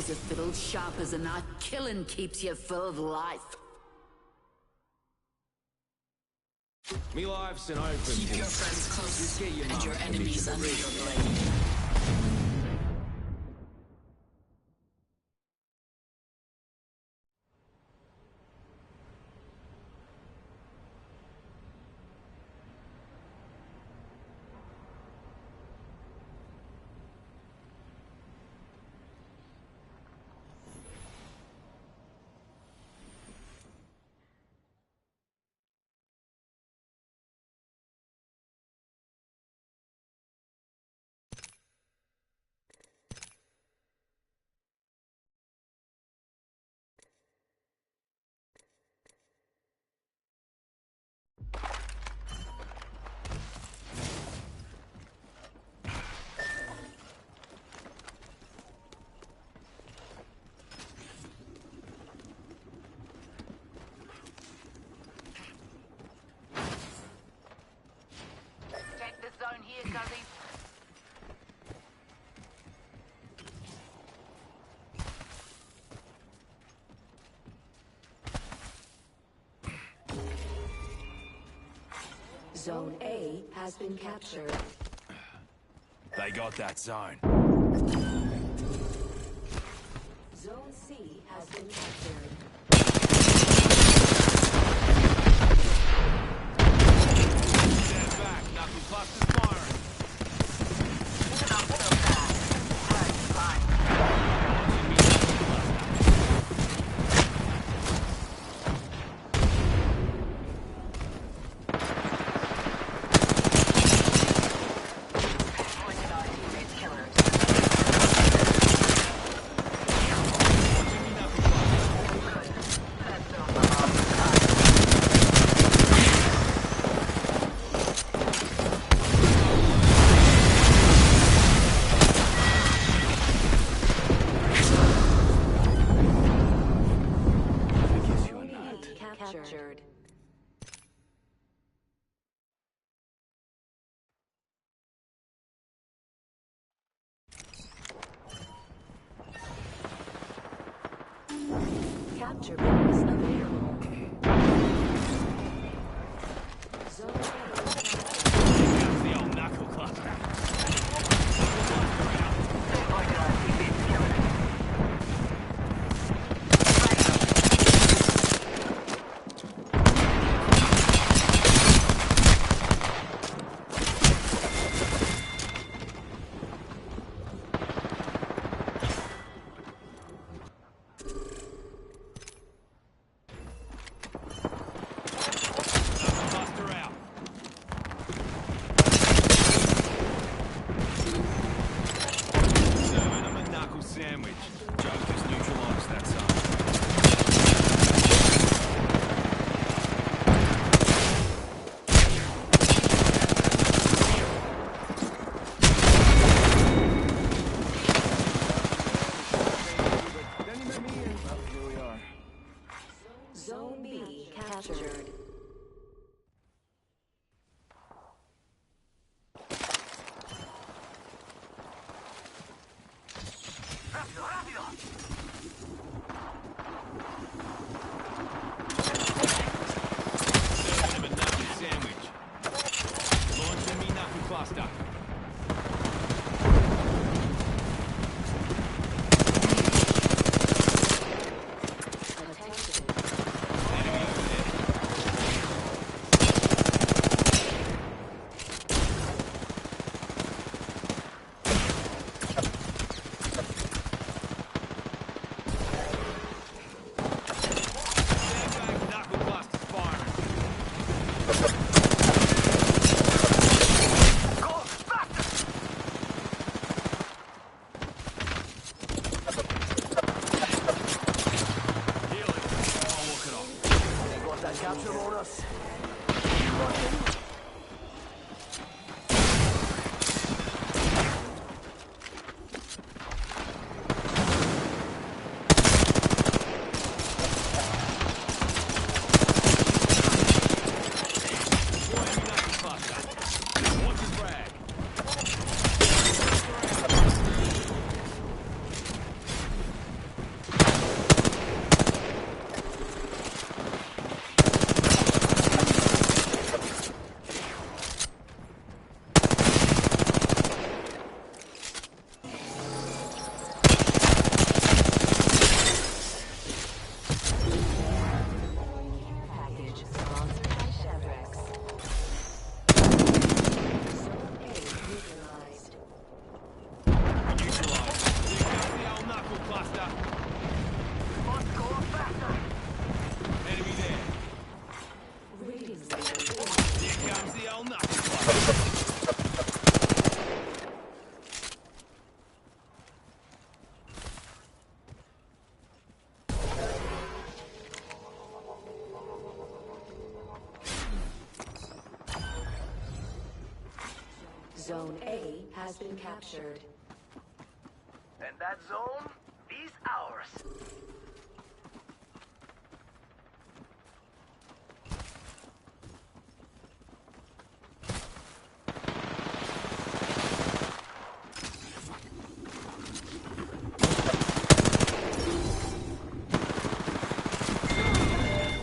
is a fiddle sharp as a knife. Killing keeps you full of life. Me life's an open. Keep your friends close Get your and your mum enemies permission to under read. your blade. Zone here, Guzzy. Zone A has been captured. They got that zone. Zone C has been captured. Stand back, knuckle clusters firing. Captured. Capture bonus available. Zone A captured. The old knuckle cluster. Sandwich. Jokers neutralized that zone. Then he met me and well, here we are. Zone B captured. Serving him a knuckle sandwich. Launching me knuckle cluster. Attention. Enemy over there. A has been captured. And that zone is ours.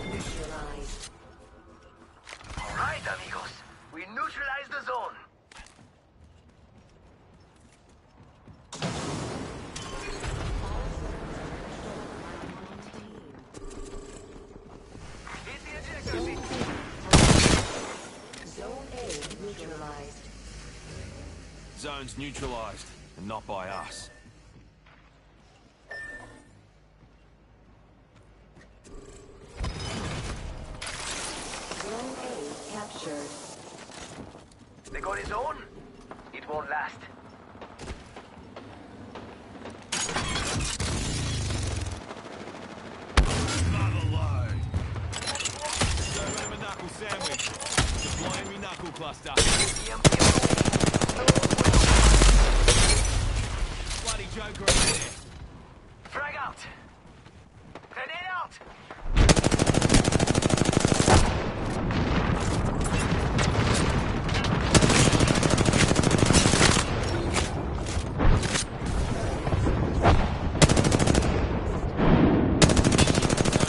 Neutralized. All right, amigos. We neutralized the zone. Hit the ejector seat. Zone A neutralized. Zone's neutralized, and not by us. Zone A captured. They got his own. It won't last. Another load. Serving him a knuckle sandwich. Deploying me knuckle cluster. Bloody Joker over there. Frag out. Grenade out.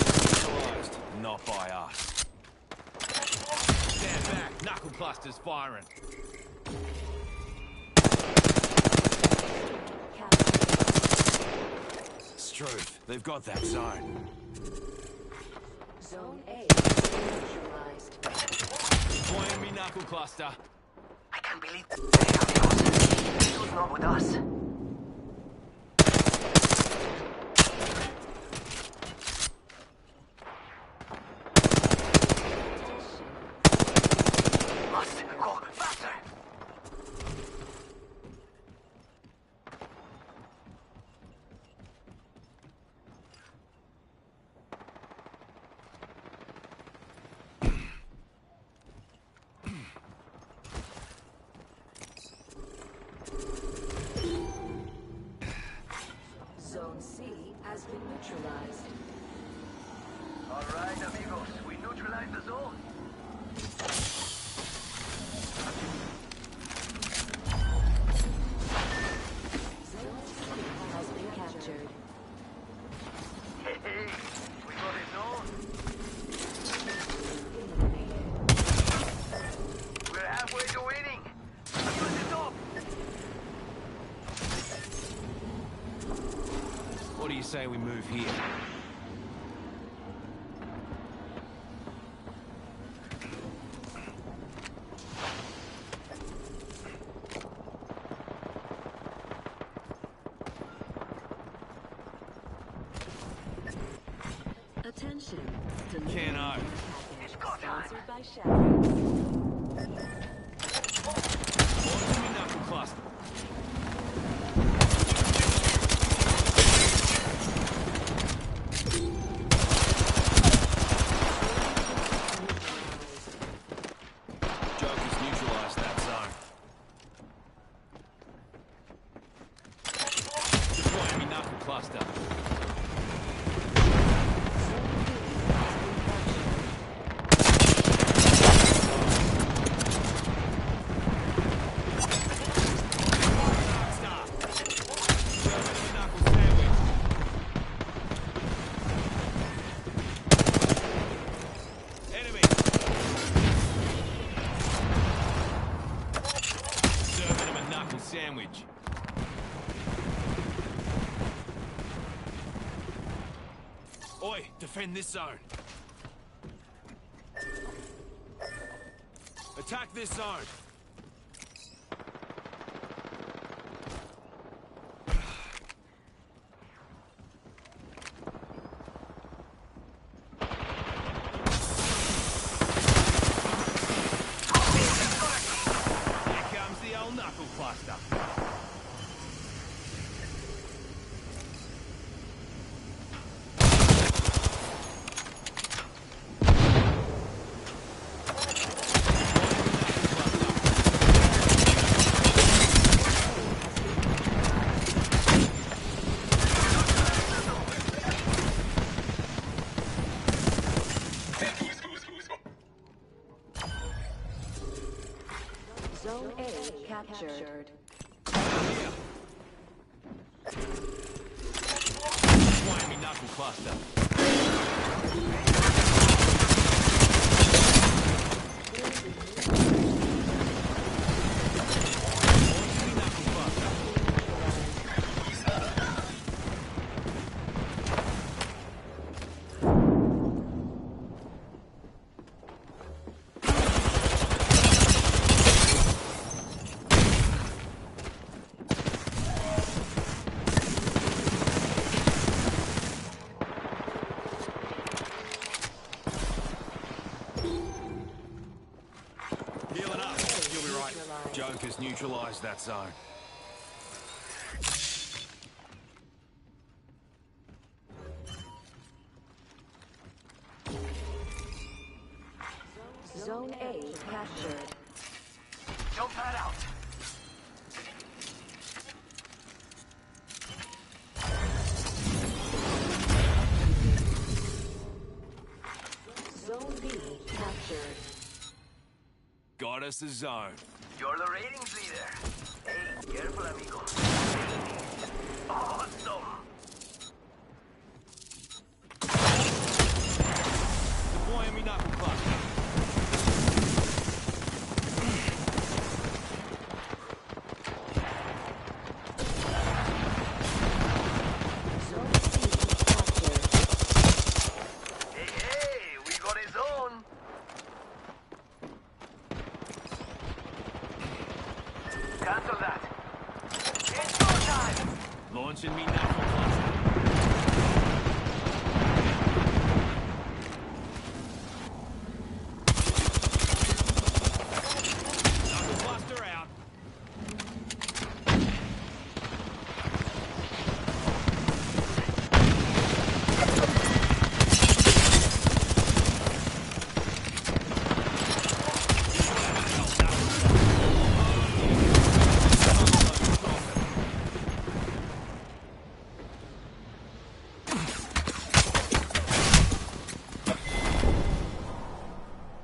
Neutralized, not by us. Stand back. Knuckle cluster's firing. Struth, they've got that zone. Zone A neutralized. Deploying me knuckle cluster. I can't believe Hey, amigos. Not with us. Must go faster. Zone C has been neutralized. All right, amigos. We neutralized the zone. Zone C has been captured. Hey, we got his own. Eliminated. We're halfway to winning. Use it up. What do you say we move here? Attention. Cano. It's go time. Sponsored by Shadow. Launching me knuckle cluster. Joker's neutralized that zone. Deploying me knuckle cluster. Stop. Serving me knuckle sandwich. Enemy. Serving him a knuckle sandwich. Oi, defend this zone. Attack this zone. Here comes the old knuckle cluster. cluster. Launching me knuckle cluster. Healing up. You'll be right. Joker's neutralized that zone. Zone A captured. Jump that out. Zone B captured. Got us a zone. You're the ratings leader. Hey, careful, amigo. Awesome. Deploying me knuckle cluster. Zone C captured. Hey, we got a zone. Cancel that. It's go time. Launching me knuckle cluster. Knuckle cluster out.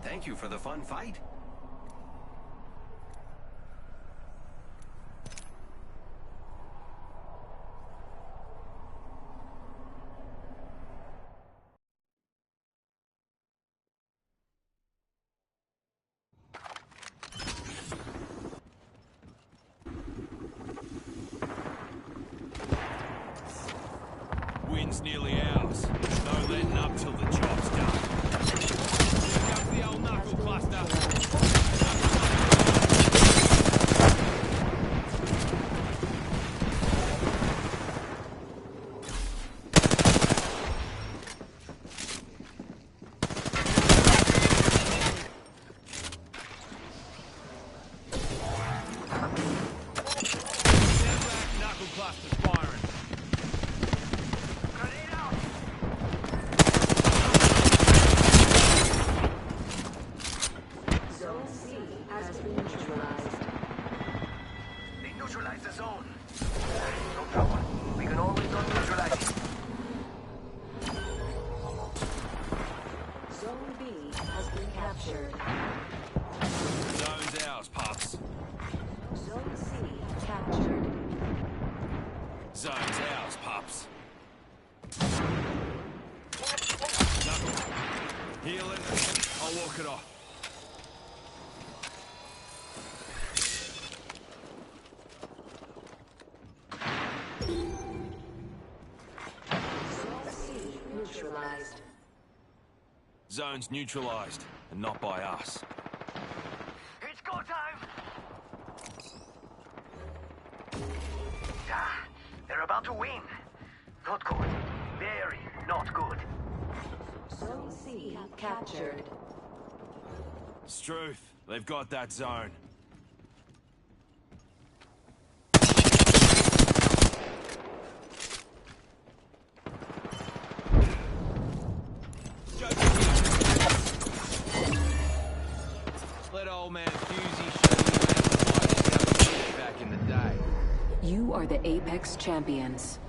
Thank you for the fun fight. Wind's nearly ours. No letting up till the job's done. Here comes the old knuckle cluster. Stand back, knuckle cluster's firing. Grenade out. Zone C has been neutralized. They neutralized the zone. No trouble. We can always neutralize it. Zone B has been captured. Zone's ours, pups. Zone C captured. Zone's ours, pups. Knuckle. Healing. I'll walk it off. Zone C neutralized. Zone's neutralized, and not by us. It's go time. Ah, they're about to win. Not good. Very not good. Zone C captured. Struth, they've got that zone. Let old man Fusey show you back in the day. You are the Apex champions.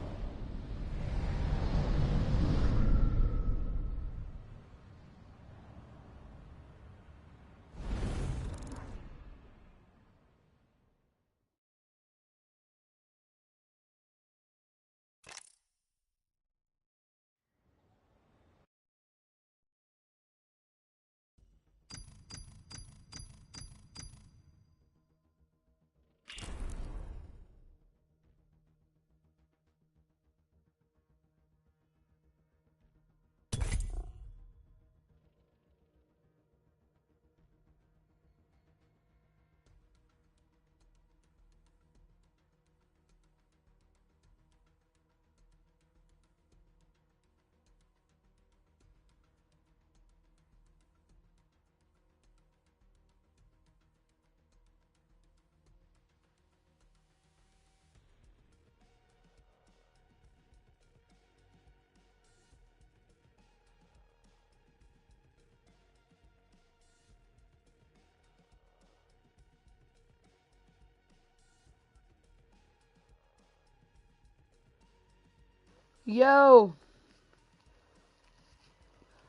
Yo.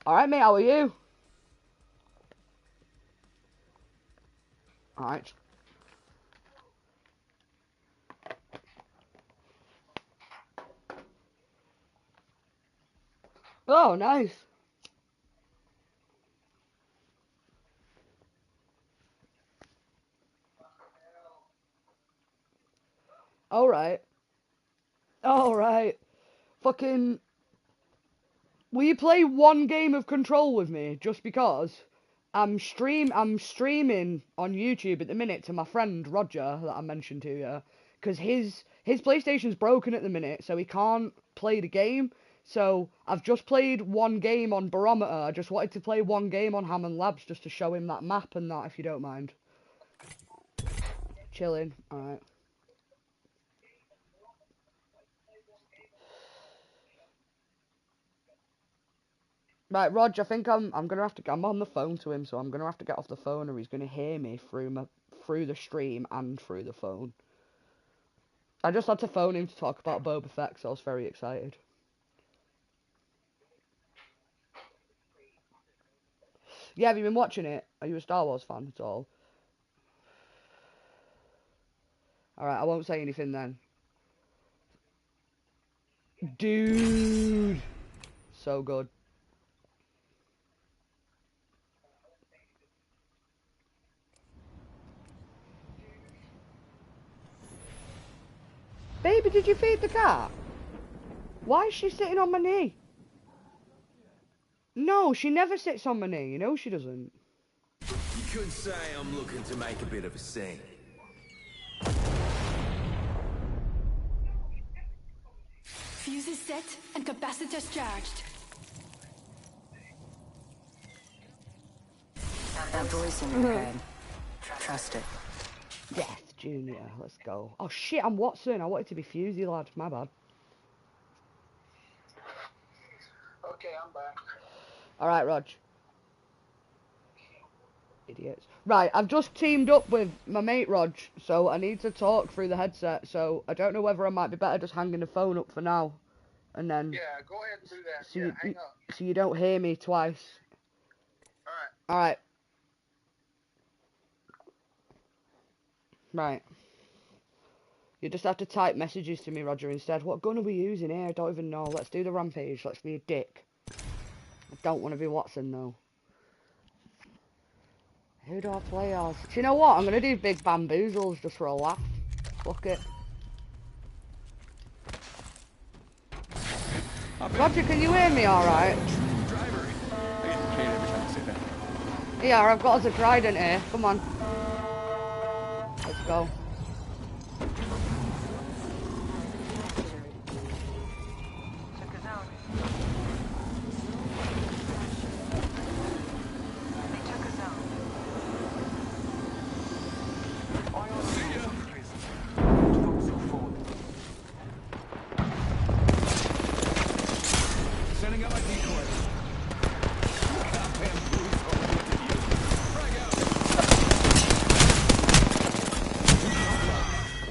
Alright, mate, how are you? Alright. Oh, nice. Alright. Alright. Fucking... Will you play one game of Control with me? Just because I'm streaming on YouTube at the minute to my friend Roger that I mentioned to you. Because his PlayStation's broken at the minute, so he can't play the game. So I've just played one game on Barometer. I just wanted to play one game on Hammond Labs just to show him that map and that, if you don't mind. Chilling. Alright. Right, Rog, I think I'm gonna have to. I'm on the phone to him, so I'm gonna have to get off the phone, or he's gonna hear me through the stream and through the phone. I just had to phone him to talk about Boba Fett, so I was very excited. Yeah, have you been watching it? Are you a Star Wars fan at all? Alright, I won't say anything then. Dude! So good. Baby, did you feed the cat? Why is she sitting on my knee? No, she never sits on my knee. You know she doesn't. You could say I'm looking to make a bit of a scene. Fuse is set and capacitors charged. That voice in your head. Trust it. Death Junior, let's go. Oh shit, I'm Watson. I wanted to be Fusey, lad. My bad. Okay, I'm back. Alright, Rog. Idiots. Right, I've just teamed up with my mate Rog, so I need to talk through the headset, so I don't know whether I might be better just hanging the phone up for now. And then... Yeah, go ahead and do that. So, yeah, hang up. So you don't hear me twice. Alright. Alright. Right. You just have to type messages to me, Roger, instead. What gun are we using here? I don't even know. Let's do the Rampage. Let's be a dick. I don't want to be Watson, though. Who do I play as? Do you know what? I'm going to do Big Bamboozles just for a laugh. Fuck it. Roger, can you hear me alright? Yeah, I've got us a trident here. Come on. Let's go.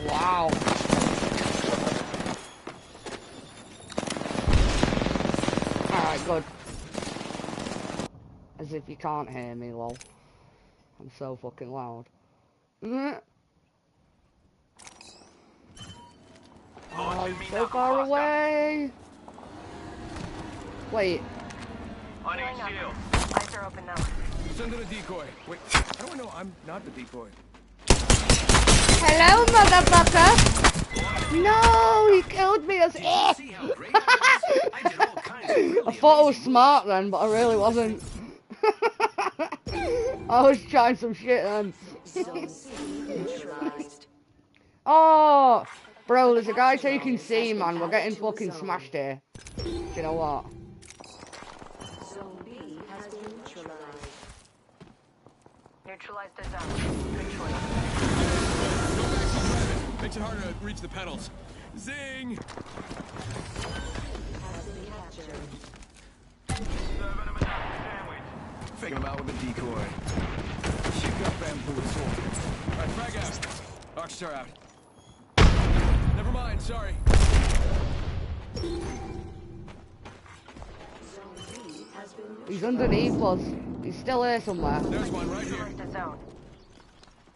Wow. Alright, good. As if you can't hear me, lol. I'm so fucking loud. Oh, I'm so far away. Wait. I need shield. Eyes are open now. Send in a decoy. Wait, how do I know I'm not the decoy? Hello, motherfucker! No, he killed me as I thought I was smart then, but I really wasn't. I was trying some shit then. Oh, bro, there's a guy taking C, man. We're getting fucking smashed here. Do you know what? Zone B has been neutralized. Neutralize the zone. Good choice. Makes it harder to reach the pedals. Zing! Has been captured. Fake him out with a decoy. Shoot up bamboozle. Alright, frag out. Arcstar out. Never mind, sorry. He's underneath us. He's still here somewhere. There's one right here. The zone.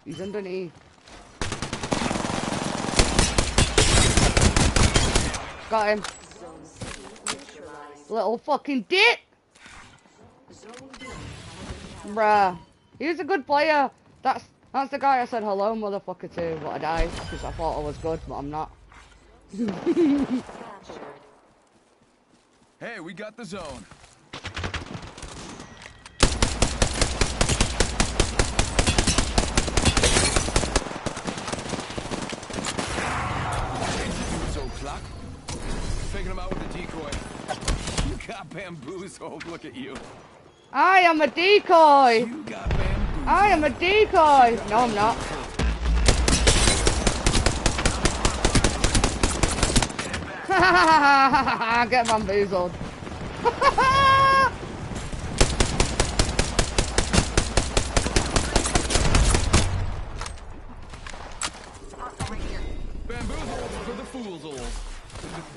He's underneath. Got him. Zone C neutralized. Little fucking dick! Zone B has been Bruh. He was a good player. That's the guy I said hello, motherfucker, to, but I died because I thought I was good, but I'm not. captured. Hey, we got the zone. Clock. Taking him out with a decoy. You got bamboozled. Look at you. I am a decoy! You got bamboozled. I am a decoy! No, I'm not. Get bamboozled. Bamboozled for the fools, old.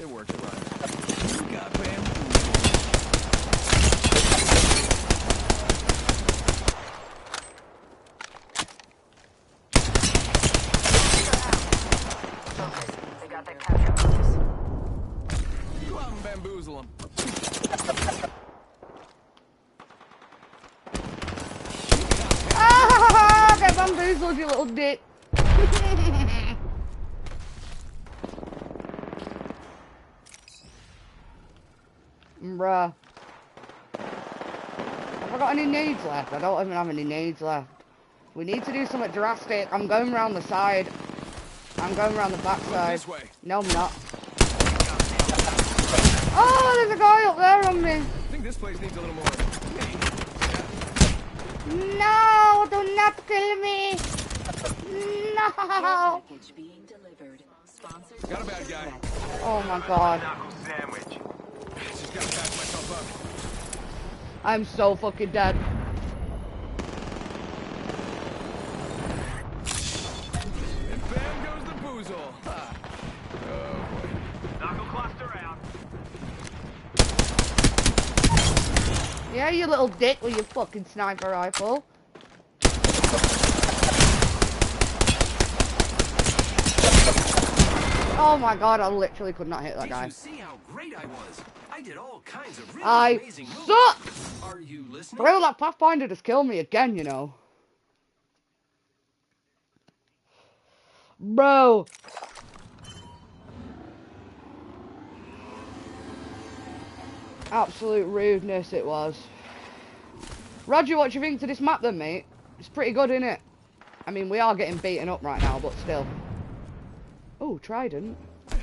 It works fine. You got bamboozled. They got that capture bonus. Go out and bamboozle him. Get bamboozled, you little dick. Bruh. Have I got any nades left? I don't even have any nades left. We need to do something drastic. I'm going around the side. I'm going around the back side. This way. No, I'm not. Oh, there's a guy up there on me. I think this place needs a little more. No, do not kill me. No. Package being delivered. Sponsored. Got a bad guy. Oh my god. Knuckle sandwich. Just gotta patch myself up. I'm so fucking dead. And bam goes the boozle. Ha. Oh boy. Knuckle cluster out. Yeah, you little dick with your fucking sniper rifle. Oh my god, I literally could not hit that guy. Did you see how great I was? I did all kinds of really I amazing moves. suck! Are you listening? Bro, that Pathfinder just killed me again, you know. Bro. Absolute rudeness it was. Roger, what do you think to this map then, mate? It's pretty good, isn't it? I mean, we are getting beaten up right now, but still. Oh, Trident. Hey,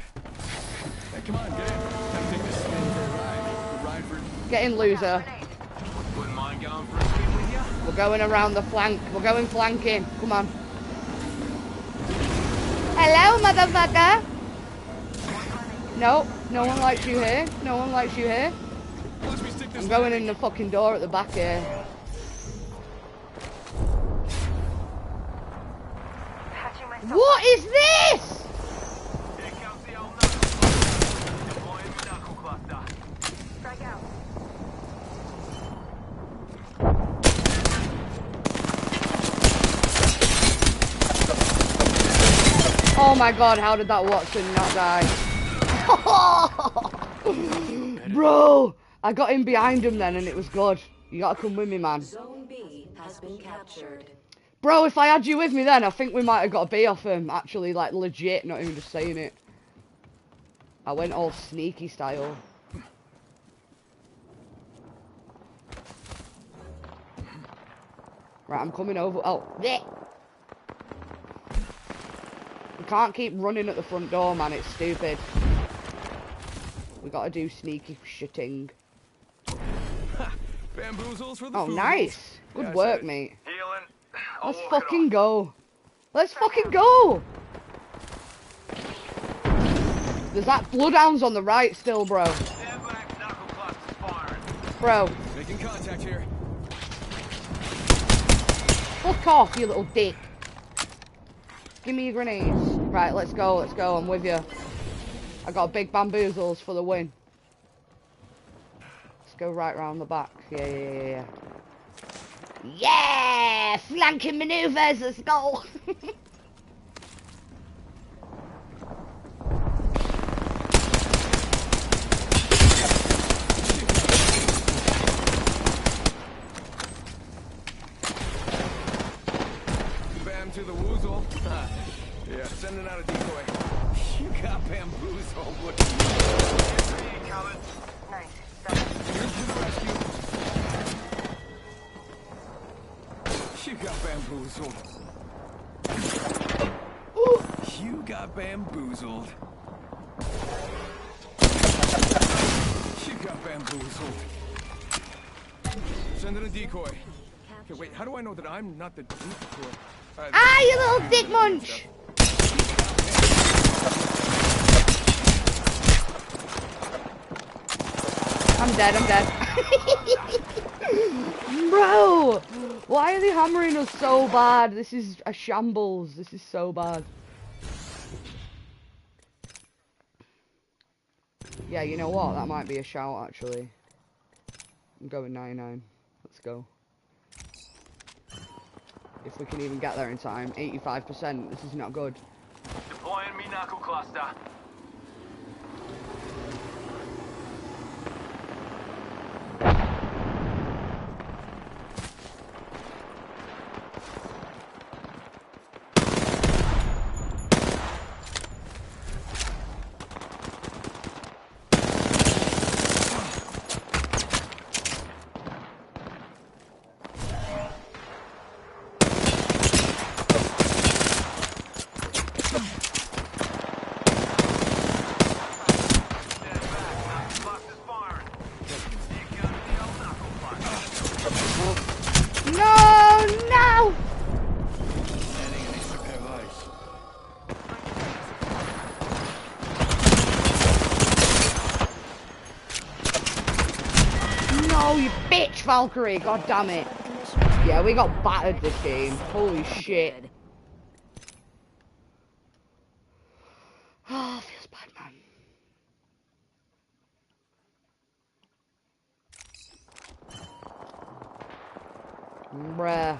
come on, get in. Let's take this thing for a ride. A ride for... Get in, loser. Wouldn't mind going for a spin with you? We're going around the flank. We're going flanking. Come on. Hello, motherfucker. No, no one likes you here. No one likes you here. Once we stick this I'm going in the fucking door at the back here. Patching myself. What is this? Here comes the old knuckle. Deploying the knuckle cluster. Strike out. Oh my god, how did that Watson not die? Bro, I got in behind him then and it was good. You gotta come with me, man. Zone B has been captured. Bro, if I had you with me then, I think we might have got a B off him. Actually, like, legit, not even just saying it. I went all sneaky style. Right, I'm coming over. Oh, bleh. We can't keep running at the front door, man. It's stupid. We gotta do sneaky shitting. bamboozles for the Oh, foozles. nice. Good Yeah, I work, said it. mate. Healing. Let's fucking go. Let's fucking go. There's that bloodhounds on the right still, bro. Stand back, knuckle cluster's firing. Bro, Making contact here. fuck off, you little dick. Give me your grenades. Right, let's go, I'm with you. I got big bamboozles for the win. Let's go right round the back. Yeah. Yeah! Flanking maneuvers, let's go! Bam to the woozle. Yeah, sending out a decoy. You got bamboozled. What do you Calvin. Nice. Here's to the rescue. You got bamboozled. You got bamboozled. You got bamboozled. Sending a decoy. Okay, wait, how do I know that I'm not the decoy? Ah, you little dick munch! I'm dead. Bro! Why are they hammering us so bad? This is a shambles. This is so bad. Yeah, you know what? That might be a shout, actually. I'm going 99. Let's go. If we can even get there in time. 85%. This is not good. Deploying me knuckle cluster. No! No, you bitch, Valkyrie! God damn it! Yeah, we got battered this game. Holy shit! Oh, feels bad, man. Bruh.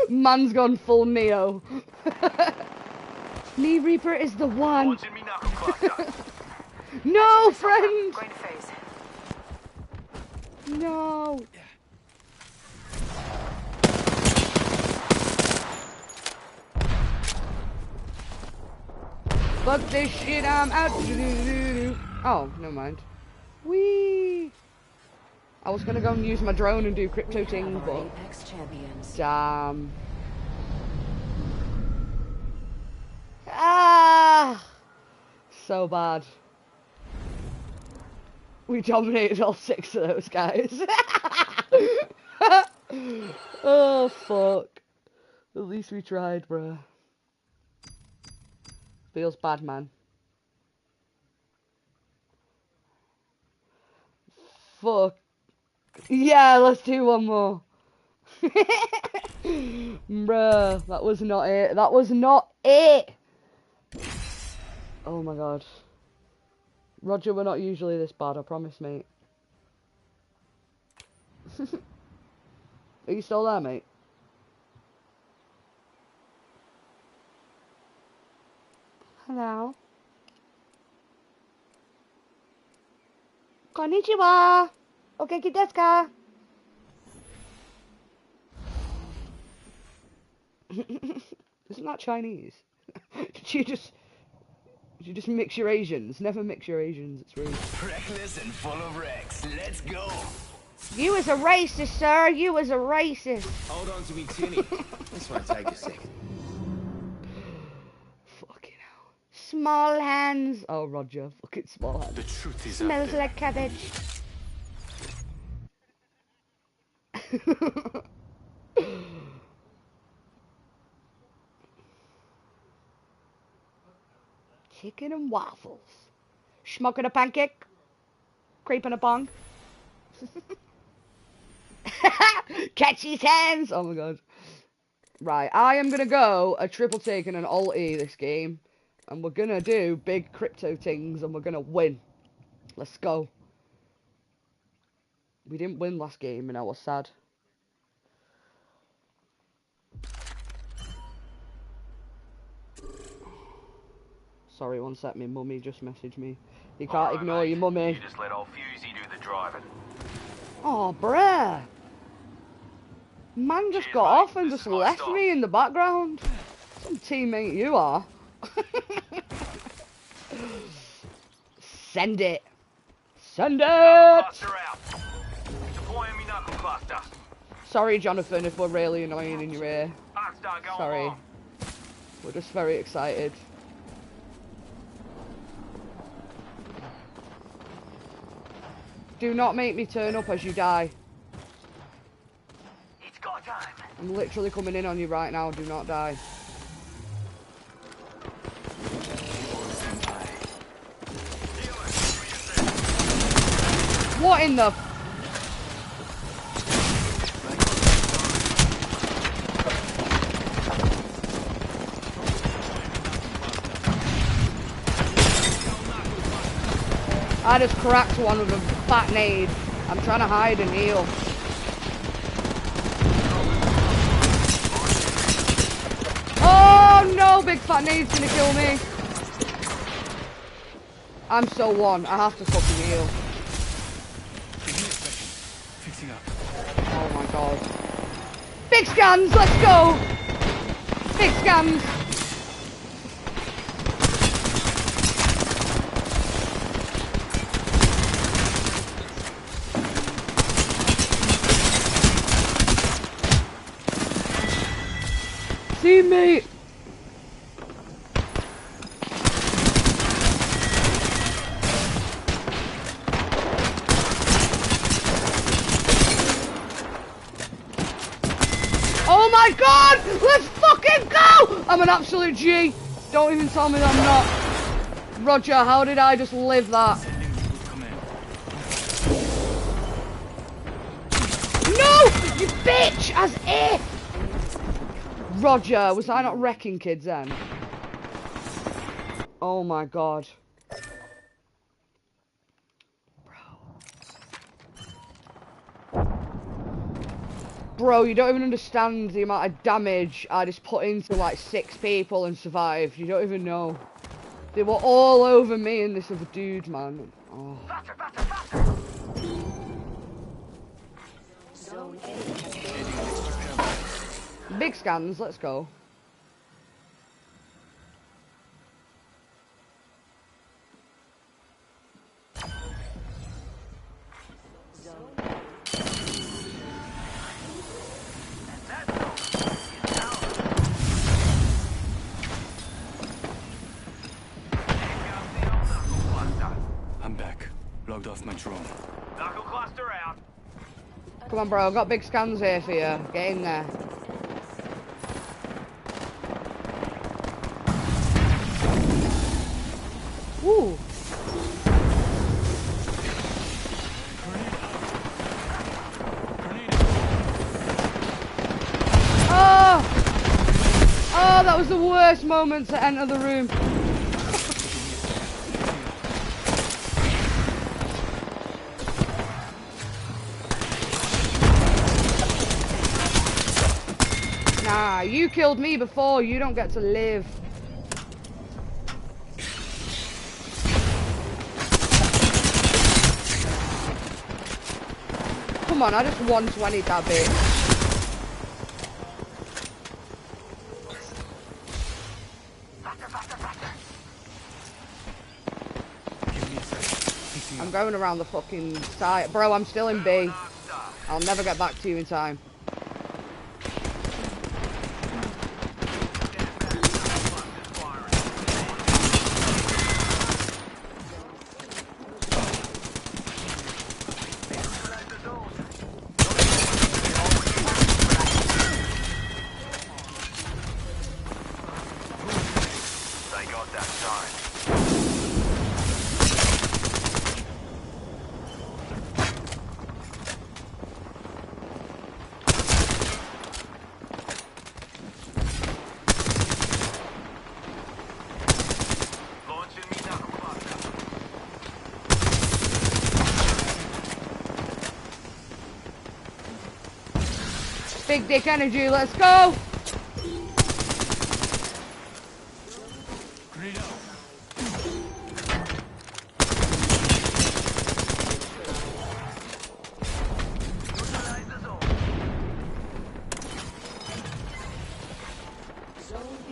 Man's gone full Neo. Knee Reaper is the one. Launching me knuckle cluster. No, friend. Going to phase. No. Fuck this shit, I'm out. Oh, never mind. Whee! I was gonna go and use my drone and do crypto ting, but Apex champions. damn. Ah! So bad. We dominated all 6 of those guys. Oh, fuck. At least we tried, bruh. Feels bad, man. Fuck. Yeah, let's do one more. Bruh, that was not it. That was not it. Oh my god. Roger, we're not usually this bad, I promise, mate. Are you still there, mate? Hello? Konnichiwa! Ogenki desu ka? Isn't that Chinese? Did you just mix your Asians? Never mix your Asians, it's rude. Reckless and full of wrecks. Let's go. You was a racist, sir. You was a racist. Hold on to me, Tinny. This might take a second. Fucking hell. Small hands. Oh, Roger. Fucking small hands. The truth is Smells like cabbage. Chicken and waffles. Smoking a pancake. Creeping a bong. Catch his hands. Oh my god. Right, I am gonna go a triple take and an alt E this game. And we're gonna do big crypto things and we're gonna win. Let's go. We didn't win last game and I was sad. Sorry, one sec, my mummy just messaged me. You can't ignore your mummy. You just let old Fusey do the driving. Oh, bruh. Man just Cheers, got mate. off and This just is my left stop. me in the background. Some teammate you are. Send it. Send it! Cluster out. Deploying me knuckle cluster. Sorry, Jonathan, if we're really annoying in your ear. Arcstar going Sorry. on. We're just very excited. Do not make me turn up as you die. It's go time. I'm literally coming in on you right now. Do not die. What in the... I just cracked one with a fat nade. I'm trying to hide and heal. Oh no, big fat nade's gonna kill me. I'm so one. I have to fucking heal. Fixing up. Oh my god. Big scans, let's go! Big scans! Teammate! Oh my god! Let's fucking go! I'm an absolute G. Don't even tell me that I'm not. Roger, how did I just live that? No! You bitch! As if! Roger, was I not wrecking kids then? Oh my god. Bro, you don't even understand the amount of damage I just put into like 6 people and survived. You don't even know. They were all over me and this other dude, man. Oh. Faster, faster, faster. Zone A has been Big scans, let's go. I'm back. Logged off my drone. Knuckle cluster out. Come on, bro, I've got big scans here for you. Get in there. Woo! Oh! Oh, that was the worst moment to enter the room. Nah, you killed me before. You don't get to live. Come on, I just 120'd that bitch. I'm going around the fucking site. Bro, I'm still in B. I'll never get back to you in time. They got that sign. big dick energy. Let's go. Grenade out. Neutralize the zone. Zone B.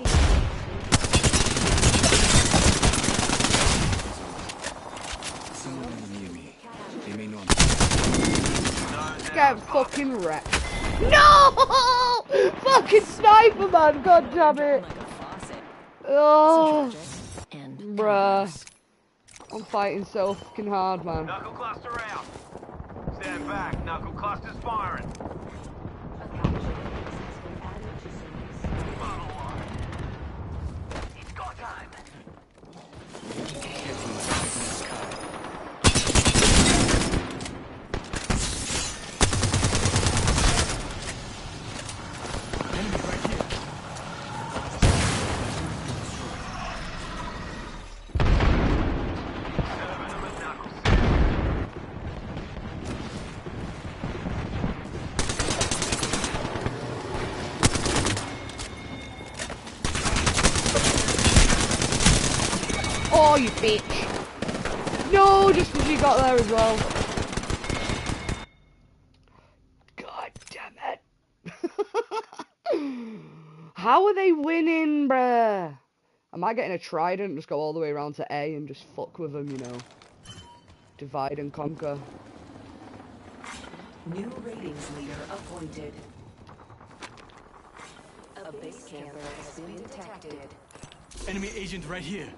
Someone near me. They may know I'm Get fucking wrecked. No! Fucking sniper, man. God damn it. Oh, bruh. I'm fighting so fucking hard, man. Knuckle cluster out. Stand back. Knuckle cluster's firing. A capture has been added to service. Bottle on. He's got time. Enemy right here. Serving him a knuckle set. Oh, you bitch. No, just as you got there as well. God damn it. How are they winning, bruh? Am I getting a trident and just go all the way around to A and just fuck with them, you know? Divide and conquer. New ratings leader appointed. A base camper has been detected. Enemy agent right here.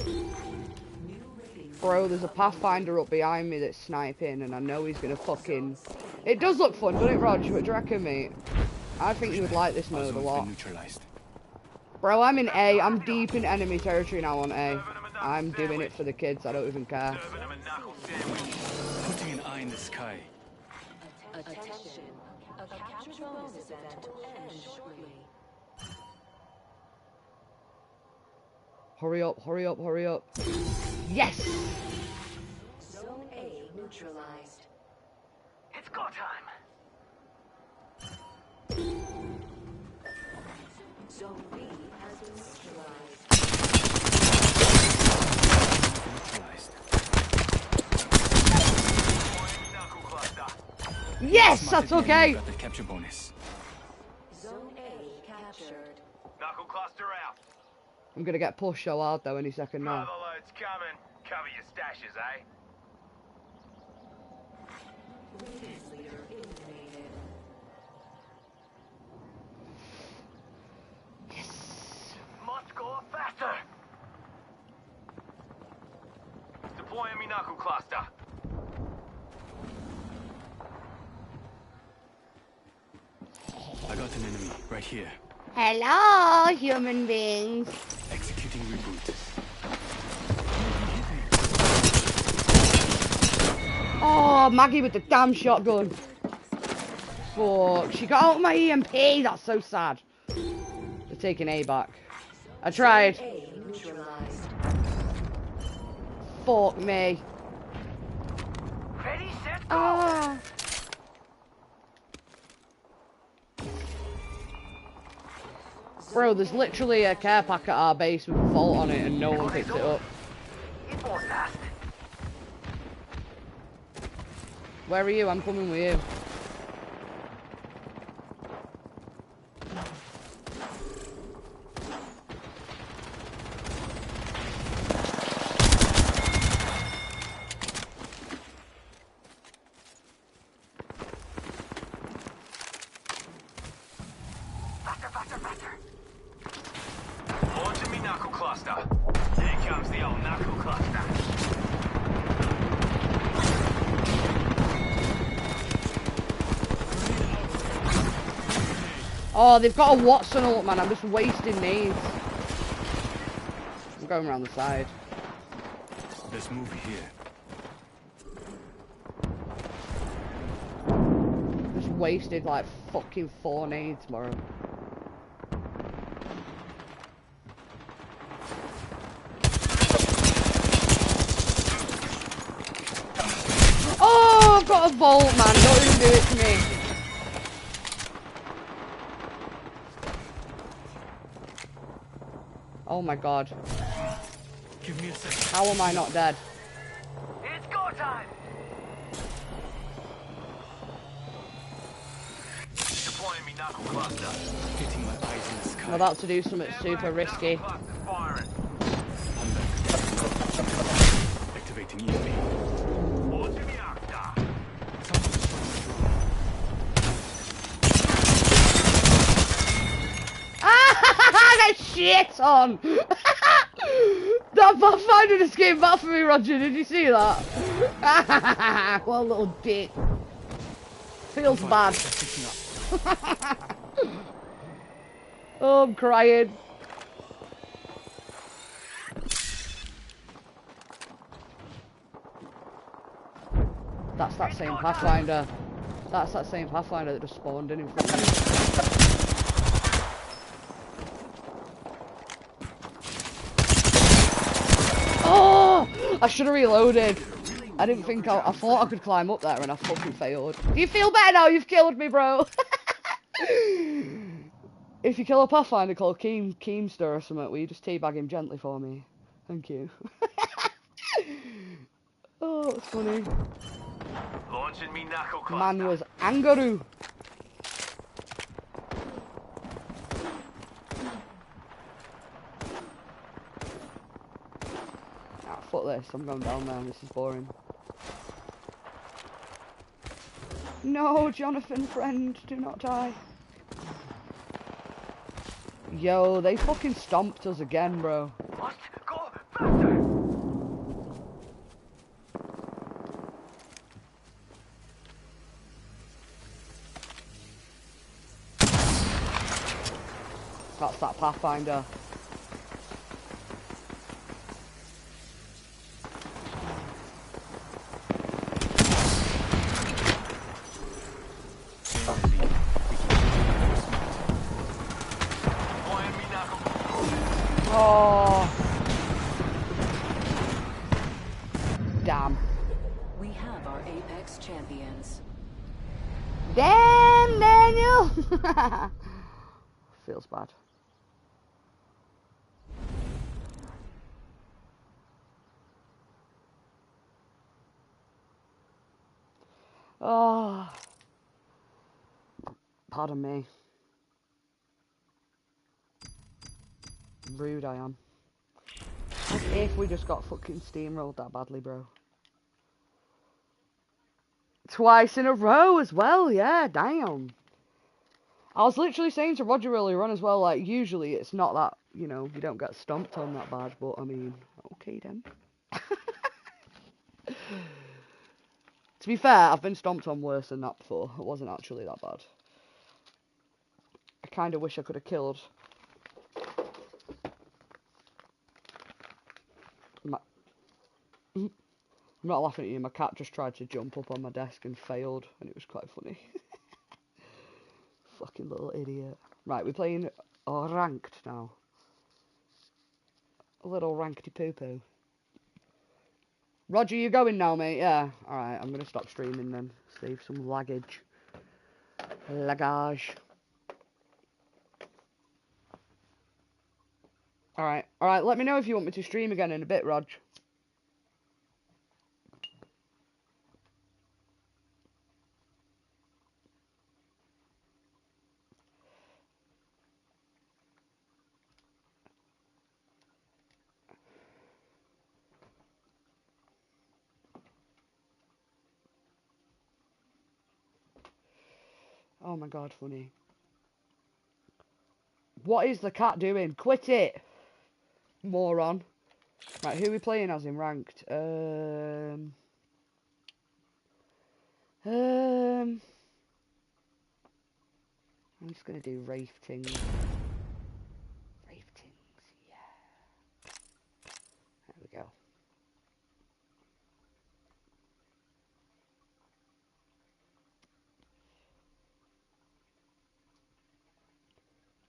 New ratings. Bro, there's a Pathfinder up behind me that's sniping and I know he's gonna fucking... It does look fun, doesn't it, Rog? What do you reckon, mate? I think you would like this Our mode a zone's lot. been neutralized. Bro, I'm in A. I'm deep in enemy territory now on A. I'm doing it for the kids. I don't even care. Serving him a knuckle sandwich. Putting an eye in the sky. Attention. A capture bonus event will end shortly. Hurry up, hurry up, hurry up. Yes! Zone A neutralized. It's go time. Zone B has been neutralized. Neutralized. Knuckle cluster. Yes, Smarted that's enemy okay. got the capture bonus. Zone A captured. Knuckle cluster out. I'm gonna get pushed so hard though any second now. Mother load's coming. Cover your stashes, eh? Ratings leader eliminated. Must go faster. Deploying me knuckle cluster. I got an enemy right here. Hello, human beings. Executing reboot. Oh, Maggie with the damn shotgun. Fuck, she got out my EMP. That's so sad. They're taking A back. I tried. A neutralized. Fuck me. Ready, set, go. Ah. Bro, there's literally a care pack at our base with a vault on it and no one picked it up. It won't last. Where are you? I'm coming with you. Faster, faster, faster. Launching me knuckle cluster. Here comes the old knuckle cluster. Oh, they've got a Watson ult, man. I'm just wasting nades. I'm going around the side. Let's move here. Just wasted like fucking 4 nades, bro. Oh, I've got a vault, man. Don't even do it to me. Oh my god. Give me a second. How am I not dead? It's go time! Deploying me knuckle cluster. Getting my eyes in the I'm sky. about to do something super risky. Cluster's firing. I'm back. Activating EMP. Launching the Octa. I got shit on! That Pathfinder just came back for me, Roger. Did you see that? What a little dick. Feels bad. Oh, I'm crying. That's that same Pathfinder. That's that same Pathfinder that just spawned in front of me. Oh! I should have reloaded. I didn't think I thought I could climb up there and I fucking failed. Do you feel better now? You've killed me, bro. If you kill a Pathfinder called Keemster or something, will you just teabag him gently for me? Thank you. Oh, that's funny. Launching me knuckle cluster. Man was Angaroo. Ah, fuck this. I'm going down there. This is boring. No, Jonathan, friend, do not die. Yo, they fucking stomped us again, bro. What? Go faster! That's that Pathfinder. Deploying me knuckle. Oh. Damn. We have our Apex champions. Damn, Daniel! Feels bad. Oh. Pardon me. Rude I am. As if we just got fucking steamrolled that badly, bro. Twice in a row as well, yeah, damn. I was literally saying to Roger earlier on as well, like, usually it's not that, you know, you don't get stomped on that bad, but I mean, okay then. To be fair, I've been stomped on worse than that before. It wasn't actually that bad. I kind of wish I could have killed. I'm not laughing at you, my cat just tried to jump up on my desk and failed, and it was quite funny. Fucking little idiot. Right, we're playing ranked now. A little rankedy poo-poo. Roger, you going now, mate? Yeah. Alright, I'm going to stop streaming then. Save some laggage. Lagage. Alright, let me know if you want me to stream again in a bit, Rog. Oh my god, funny. What is the cat doing? Quit it! Moron. Right, who are we playing as in ranked? I'm just gonna do Raftings. Raftings, yeah. There we go.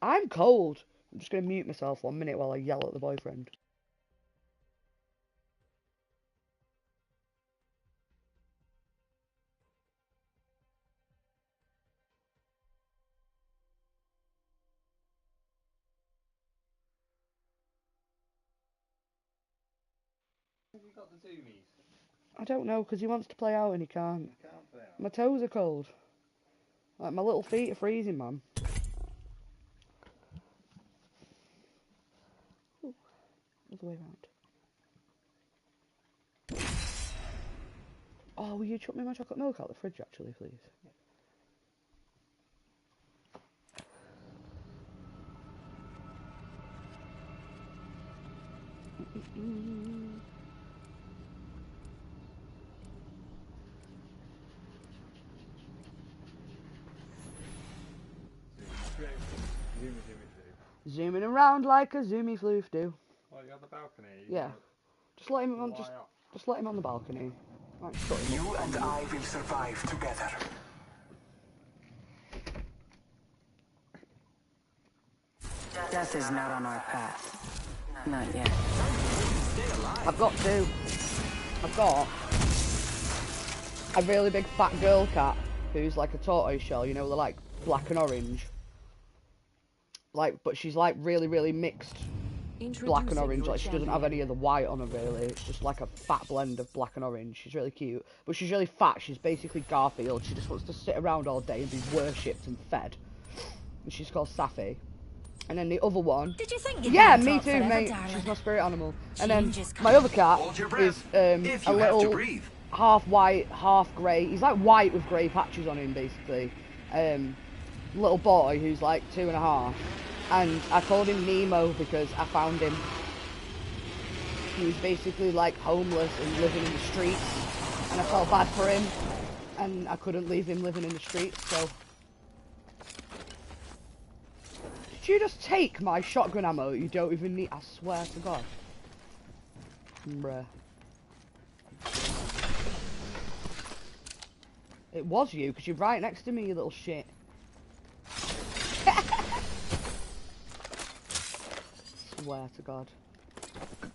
I'm cold. I'm just gonna mute myself 1 minute while I yell at the boyfriend. you got the zoomies? I don't know, because he wants to play out and he can't. You can't play out. My toes are cold. Like, my little feet are freezing, man. Ooh, other way around. Oh, will you chuck me my chocolate milk out the fridge, actually, please? Zooming around like a zoomy floof do. Oh, you got the balcony? Yeah. Just let him on. Just let him on the balcony. Right, shut him You up. and I will survive together. Death is not on our path. Not yet. I've got two. I've got a really big fat girl cat who's like a tortoise shell. You know, they're like black and orange. Like, but she's like really mixed black and orange. Like, she doesn't have any of the white on her really. It's just like a fat blend of black and orange. She's really cute, but she's really fat. She's basically Garfield. She just wants to sit around all day and be worshipped and fed. And she's called Safi. And then the other one, Did you think yeah, me too, mate. She's my spirit animal. And then my other cat is a little half white, half grey. He's like white with grey patches on him, basically. Little boy who's like 2.5, and I called him Nemo because I found him. He was basically like homeless and living in the streets, and I felt bad for him, and I couldn't leave him living in the streets, so. Did you just take my shotgun ammo? You don't even need, I swear to God. Bruh. It was you, because you're right next to me, you little shit. Swear to God.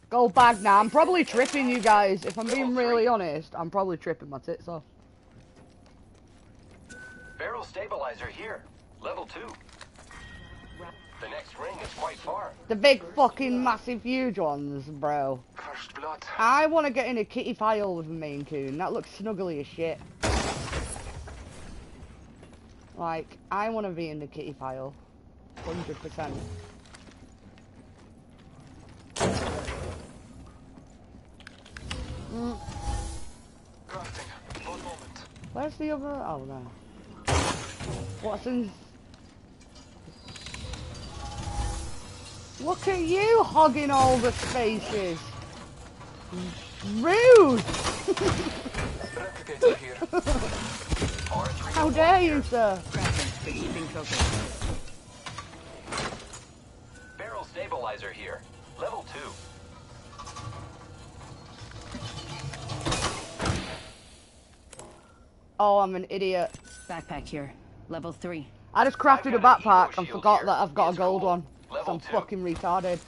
Gold bag now. I'm probably tripping, you guys. If I'm being really honest, I'm probably tripping my tits off. Barrel stabilizer here. Level 2. The next ring is quite far. The big fucking massive huge ones, bro. First blood. I want to get in a kitty pile with a Maine Coon. That looks snuggly as shit. Like, I want to be in the kitty pile. 100%. Where's the other? Oh, no. Watson's. Look at you hogging all the spaces. Rude! How dare you, sir? Barrel stabilizer here. Level 2. Oh, I'm an idiot. Backpack here. Level 3. I just crafted a backpack and forgot that I've got a gold one. So I'm fucking retarded.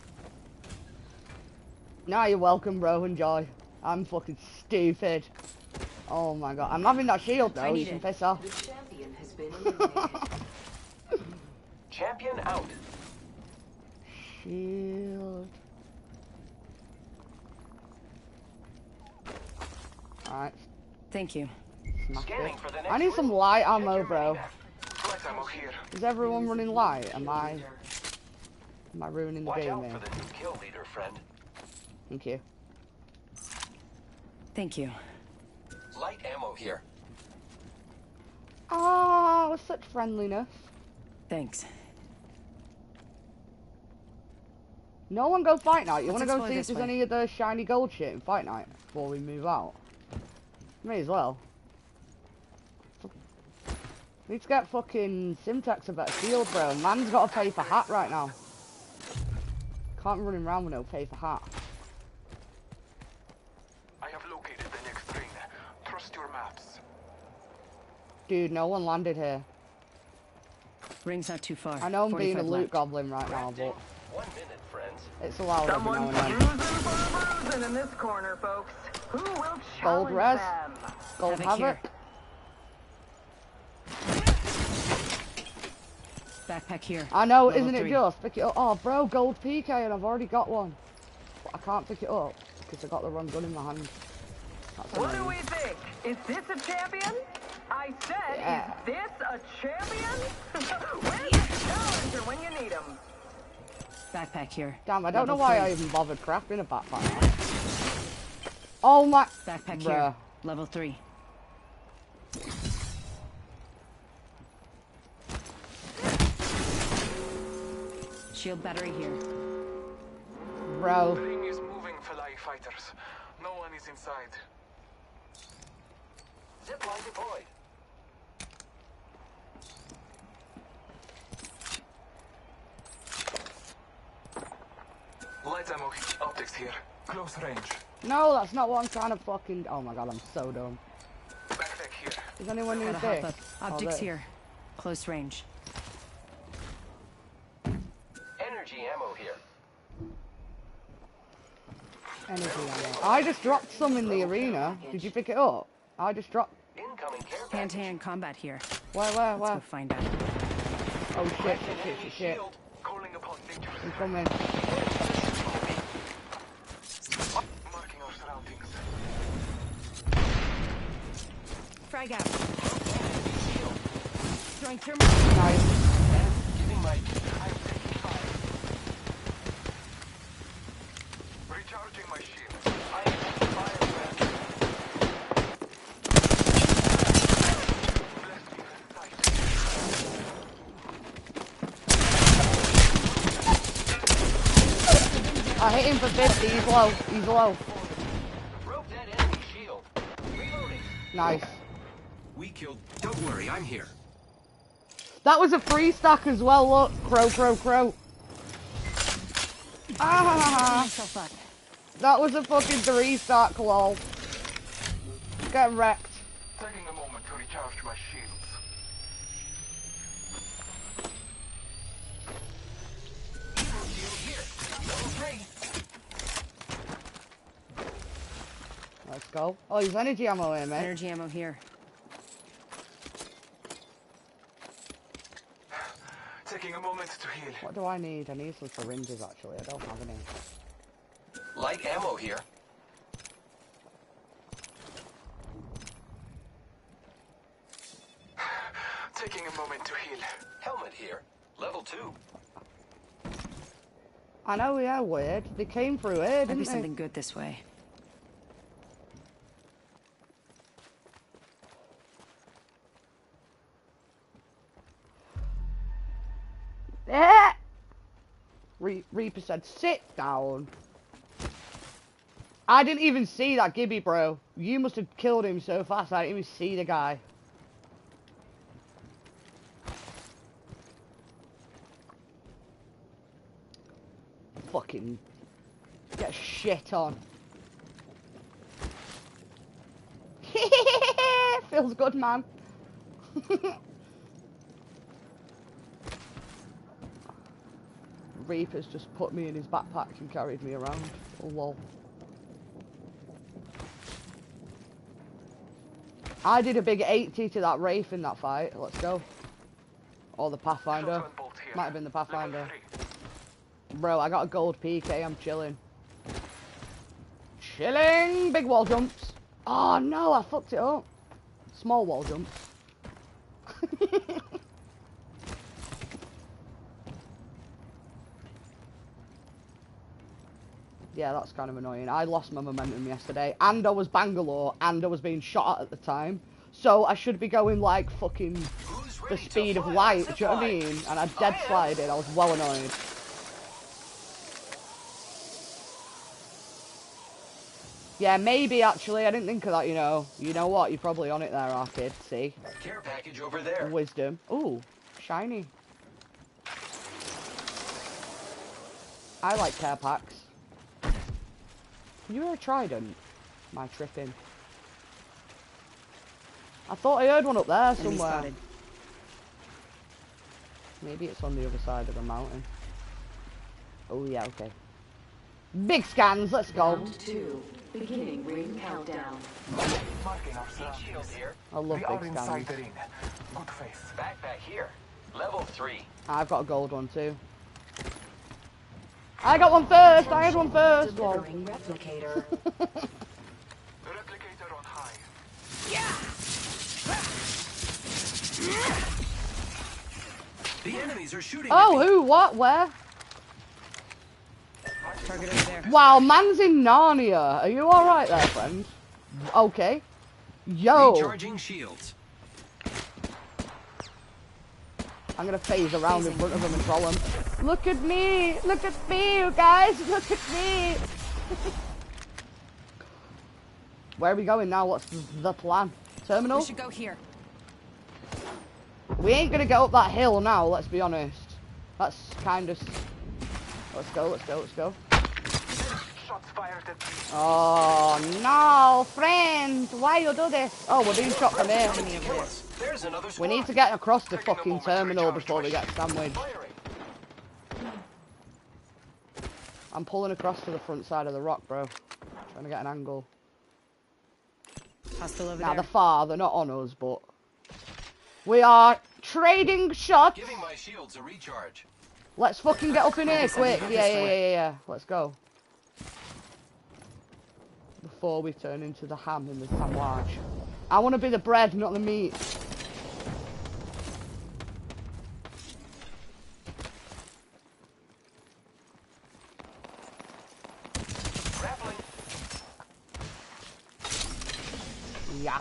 Nah, you're welcome, bro. Enjoy. I'm fucking stupid. Oh my God. I'm having that shield though. You can piss off. The champion has been eliminated. Champion out. Shield. Alright. Thank you. Scanning for the next I need some light ammo, bro. Light ammo here. Is everyone running light? Am I ruining the Watch game out here? for the new kill leader, friend. Thank you. Thank you. Light ammo here. Ah, with such friendliness. Thanks. No one go fight night. You Let's want to go explore see if this there's way. any of the shiny gold shit in fight night before we move out? May as well. Need to get fucking Simtex a better shield, bro. Man's got a paper hat right now. Can't be running around with no paper hat. I have located the next ring. Trust your maps. Dude, no one landed here. Ring's not too far. I know I'm being a 45 loot left. goblin right now, but 1 minute, friends. it's allowed every now and then. Bruising in this corner, folks. Who will Gold challenge res. them? Gold Havoc havoc. here. Backpack here. I know, Level isn't it 3. just? Pick it up. Oh, bro, gold PK and I've already got one. But I can't pick it up. because I got the wrong gun in my hand. That's What do annoying. we think? Is this a champion? I said, Yeah. is this a champion? Where's the challenger when you need him? Backpack here. Damn, I don't know Level why 3. I even bothered crafting a backpack. Oh my... Backpack Bruh. here. Level 3. Shield battery here. Bro. Ring is moving, Pexley fighters. No one is inside. Zipline deployed. Light ammo, optics here. Close range. No, that's not what I'm trying to fucking... Oh my god, I'm so dumb. Backpack here. Does anyone need Gotta hop this? up. Oh, Optics this. here. Close range. Energy ammo here. Energy ammo. I just dropped some in the arena. Did you pick it up? I just dropped... Incoming care package. Hand-to-hand combat here. Where? Let's Where? go find out. Oh shit, Enemy shit. shield. Calling upon victory. I'm coming. Marking our surroundings. Frag out. Throwing thermal. Nice. Giving my... I'm taking fire. Recharging my shield. I am taking fire, friend. Bless me with sight. I hit him for 50. He's low. He's low. Broke that enemy shield. Reloading. Nice. We killed. Don't worry, I'm here. That was a free stack as well. Look. Crow. Ah. Myself up. That was a fucking 3-stack, lol. Get wrecked. Taking a moment to recharge my shields. Evil shield here. Level 3. Let's go. Oh, there's energy ammo here, mate. Energy ammo here. Taking a moment to heal. What do I need? I need some syringes, actually. I don't have any. Light ammo here. Taking a moment to heal. Helmet here. Level 2. I know, yeah, weird. They came through here, Might didn't be they? something good this way. Yeah. Reaper said, sit down. I didn't even see that Gibby, bro. You must have killed him so fast, I didn't even see the guy. Fucking get shit on. Feels good, man. Reaper's just put me in his backpack and carried me around. Oh, lol. I did a big 80 to that Wraith in that fight. Let's go. Or the Pathfinder. Shotgun bolt here. Might have been the Pathfinder. Level 3. Bro, I got a gold PK. I'm chilling. Chilling! Big wall jumps. Oh, no, I fucked it up. Small wall jumps. Yeah, that's kind of annoying. I lost my momentum yesterday, and I was Bangalore, and I was being shot at the time. So I should be going like fucking Who's the ready to speed of fly light, on do you know what I zipline? mean? And I dead slided, I was well annoyed. Yeah, maybe actually, I didn't think of that, you know. You know what, you're probably on it there, Arcade, see? Care package over there. Wisdom. Ooh, shiny. I like care packs. You hear a trident? My tripping. I thought I heard one up there Enemy somewhere. spotted. Maybe it's on the other side of the mountain. Oh yeah, okay. Big scans, let's go. Round 2. Beginning ring countdown. Marking our Heat surroundings. shield here. I love We are big inside scans. the ring. Good faith. Backpack here. Level 3. I've got a gold one too. I got one first. I had one first. Well. Delivering replicator. Replicator on high. The enemies are shooting. Oh, who? What? Where? Target over there. Wow, man's in Narnia. Are you alright there, friend? Okay. Yo. Recharging shields. I'm gonna phase around in front of him and troll him. Look at me! Look at me, you guys! Look at me! Where are we going now? What's the plan? Terminal? We should go here. We ain't gonna get up that hill now, let's be honest. That's kind of... Let's go, let's go, let's go. Shots fired at me. Oh, no, friend! Why you do this? Oh, we're being shot from here. There's another We squad. need to get across the fucking terminal before we get sandwiched. Firing. I'm pulling across to the front side of the rock, bro. Trying to get an angle. Hostile over Now, there. they're far, they're not on us, but... We are trading shots! Giving my shields a recharge. Let's fucking get up in here, quick! Yeah. Let's go. Before we turn into the ham in the sandwich. I want to be the bread, not the meat. Grappling. Yeah.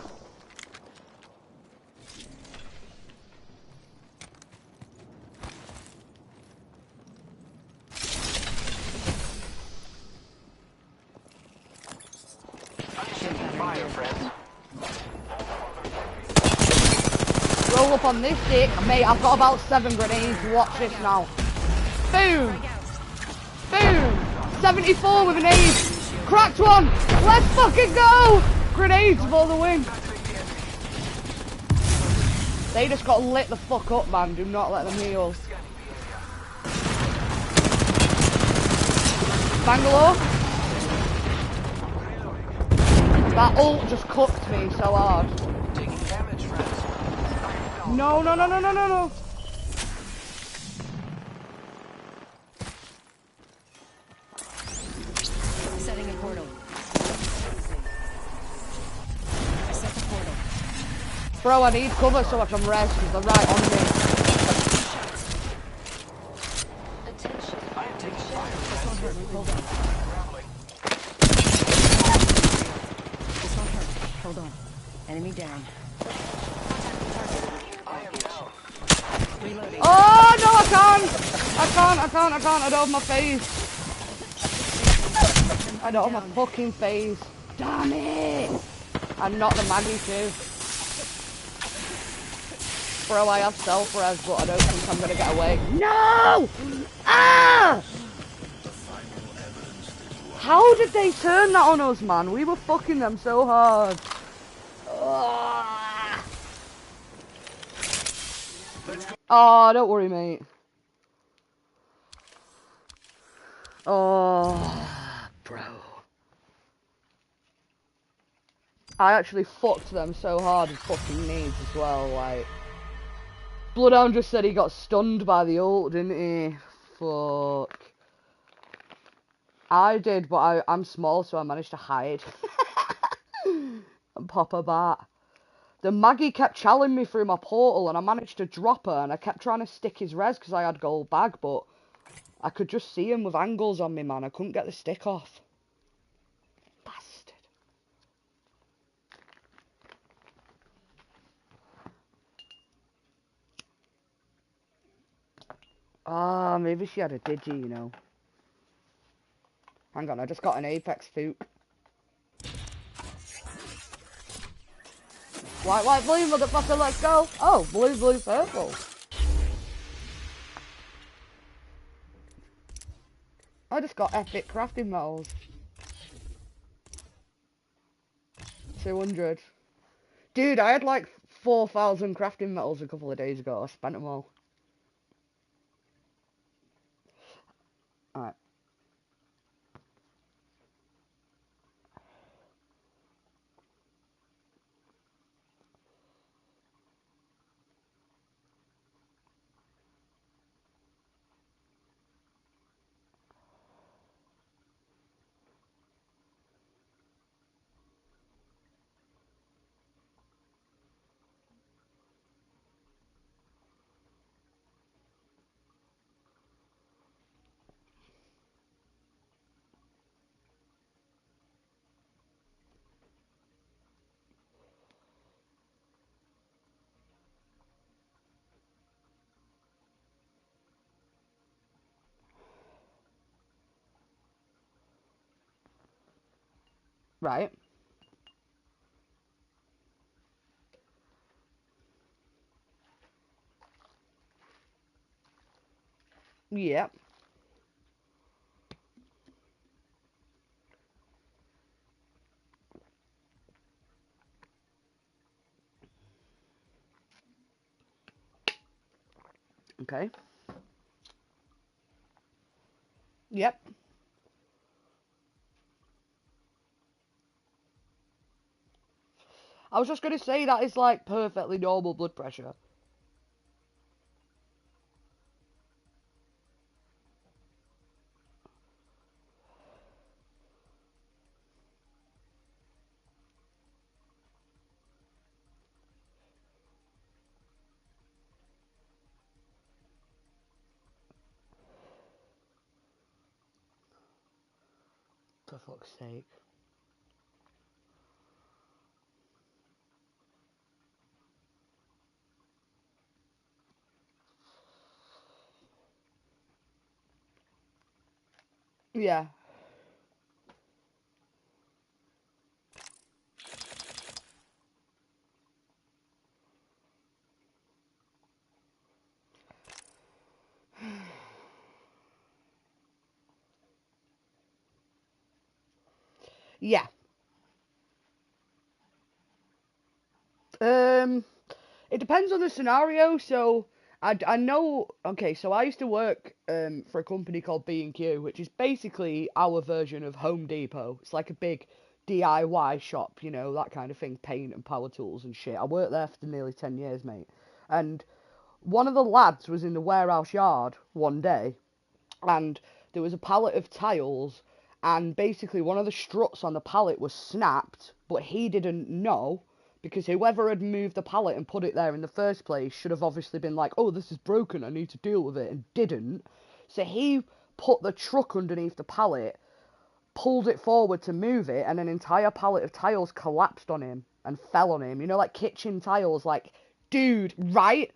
Fire, friends. Roll up on this dick. Mate, I've got about 7 grenades. Watch this now. Boom! Boom! 74 with an ace. Cracked one! Let's fucking go! Grenades for the win. They just got lit the fuck up, man. Do not let them heal. Bangalore? That ult just cooked me so hard. Taking damage, friends. No. Setting a portal. I set the portal. Bro, I need cover so I can rest because they're right on me. Attention. I am taking fire. This won't hurt. Hold on. Grappling. This won't hurt. Hold on. Enemy down. I am down. Reloading. Oh, no, I can't. I don't have my face. I don't have my fucking face. Damn it. And not the Maggie too. Bro, I have self-res, but I don't think I'm gonna get away. No! Ah! How did they turn that on us, man? We were fucking them so hard. Ah. Oh, don't worry, mate. Oh, bro. I actually fucked them so hard with fucking needs as well, like. Bloodhound just said he got stunned by the ult, didn't he? Fuck. I did, but I'm small, so I managed to hide. And pop a bat. The Maggie kept challenging me through my portal, and I managed to drop her, and I kept trying to stick his res because I had gold bag, but I could just see him with angles on me, man. I couldn't get the stick off. Bastard. Ah, maybe she had a digi, you know. Hang on, I just got an Apex foot. White, blue, motherfucker, let's go. Oh, blue, purple. I just got epic crafting metals. 200. Dude, I had like 4,000 crafting metals a couple of days ago. I spent them all. Alright. Right. Yep. Okay. Yep. I was just going to say that is like perfectly normal blood pressure. For fuck's sake. Yeah. Yeah. Um, it depends on the scenario. So I know. Okay, so I used to work for a company called B&Q, which is basically our version of Home Depot. It's like a big DIY shop, you know, that kind of thing, paint and power tools and shit. I worked there for nearly 10 years, mate. And one of the lads was in the warehouse yard one day, and there was a pallet of tiles, and basically one of the struts on the pallet was snapped, but he didn't know, because whoever had moved the pallet and put it there in the first place should have obviously been like, oh, this is broken, I need to deal with it, and didn't. So he put the truck underneath the pallet, pulled it forward to move it, and an entire pallet of tiles collapsed on him and fell on him. You know, like kitchen tiles, like, dude, right?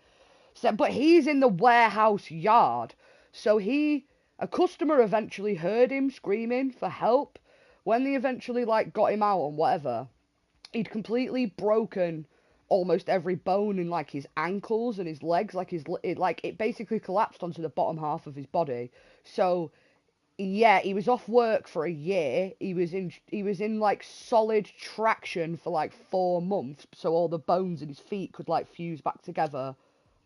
So, but he's in the warehouse yard. So a customer eventually heard him screaming for help. When they eventually, like, got him out and whatever, he'd completely broken almost every bone in, like, his ankles and his legs. Like, it basically collapsed onto the bottom half of his body. So, yeah, he was off work for a year. He was in like solid traction for like 4 months, so all the bones in his feet could like fuse back together.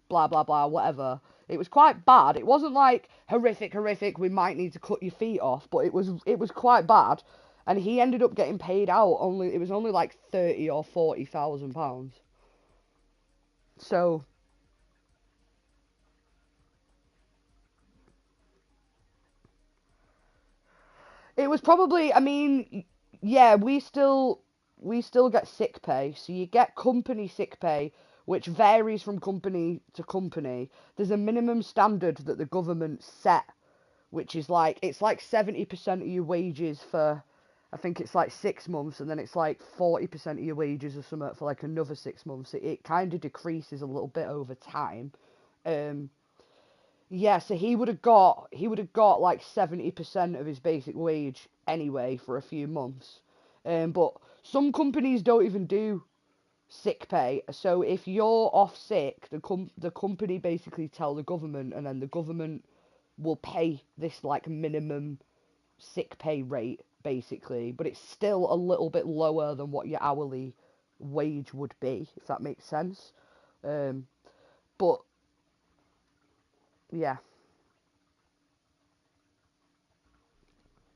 Blah blah blah, whatever. It was quite bad. It wasn't like horrific. We might need to cut your feet off, but it was quite bad. And he ended up getting paid out only. It was only like 30 or 40,000 pounds. So it was probably, I mean, yeah, we still get sick pay. So you get company sick pay, which varies from company to company. There's a minimum standard that the government set, which is like, it's like 70% of your wages for, I think it's like 6 months, and then it's like 40% of your wages or something for like another 6 months. It kind of decreases a little bit over time. Um, yeah, so he would have got like 70% of his basic wage anyway for a few months. But some companies don't even do sick pay. So if you're off sick, the company basically tell the government, and then the government will pay this like minimum sick pay rate basically. But it's still a little bit lower than what your hourly wage would be, if that makes sense. Um, but yeah.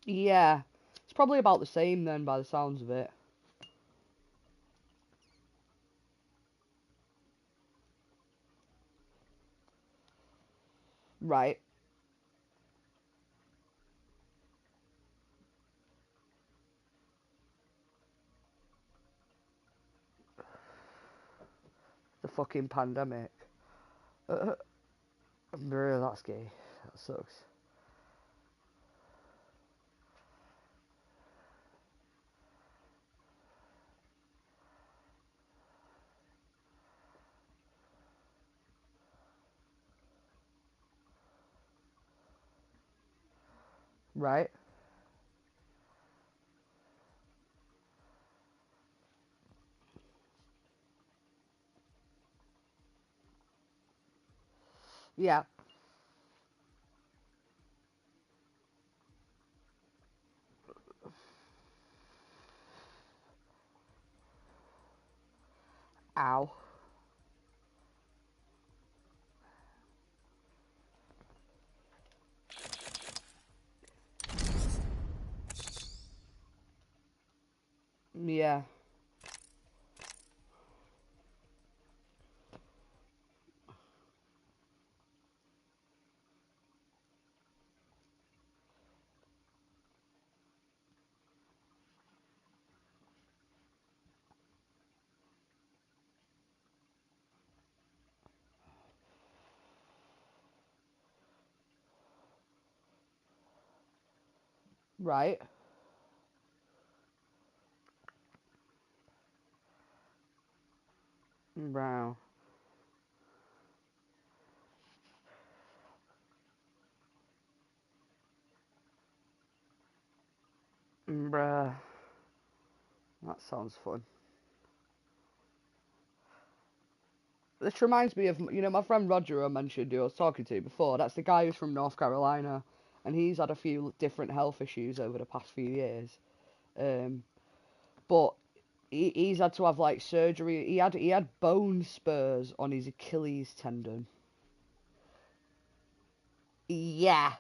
Yeah, it's probably about the same then, by the sounds of it. Right. The fucking pandemic. Uh, that's gay. That sucks. Right. Yeah. Ow. Yeah. Right. Wow. Bruh. That sounds fun. This reminds me of, my friend Roger who I mentioned who I was talking to before. That's the guy who's from North Carolina. And he's had a few different health issues over the past few years. Um, but he's had to have, like, surgery. He had bone spurs on his Achilles tendon. Yeah.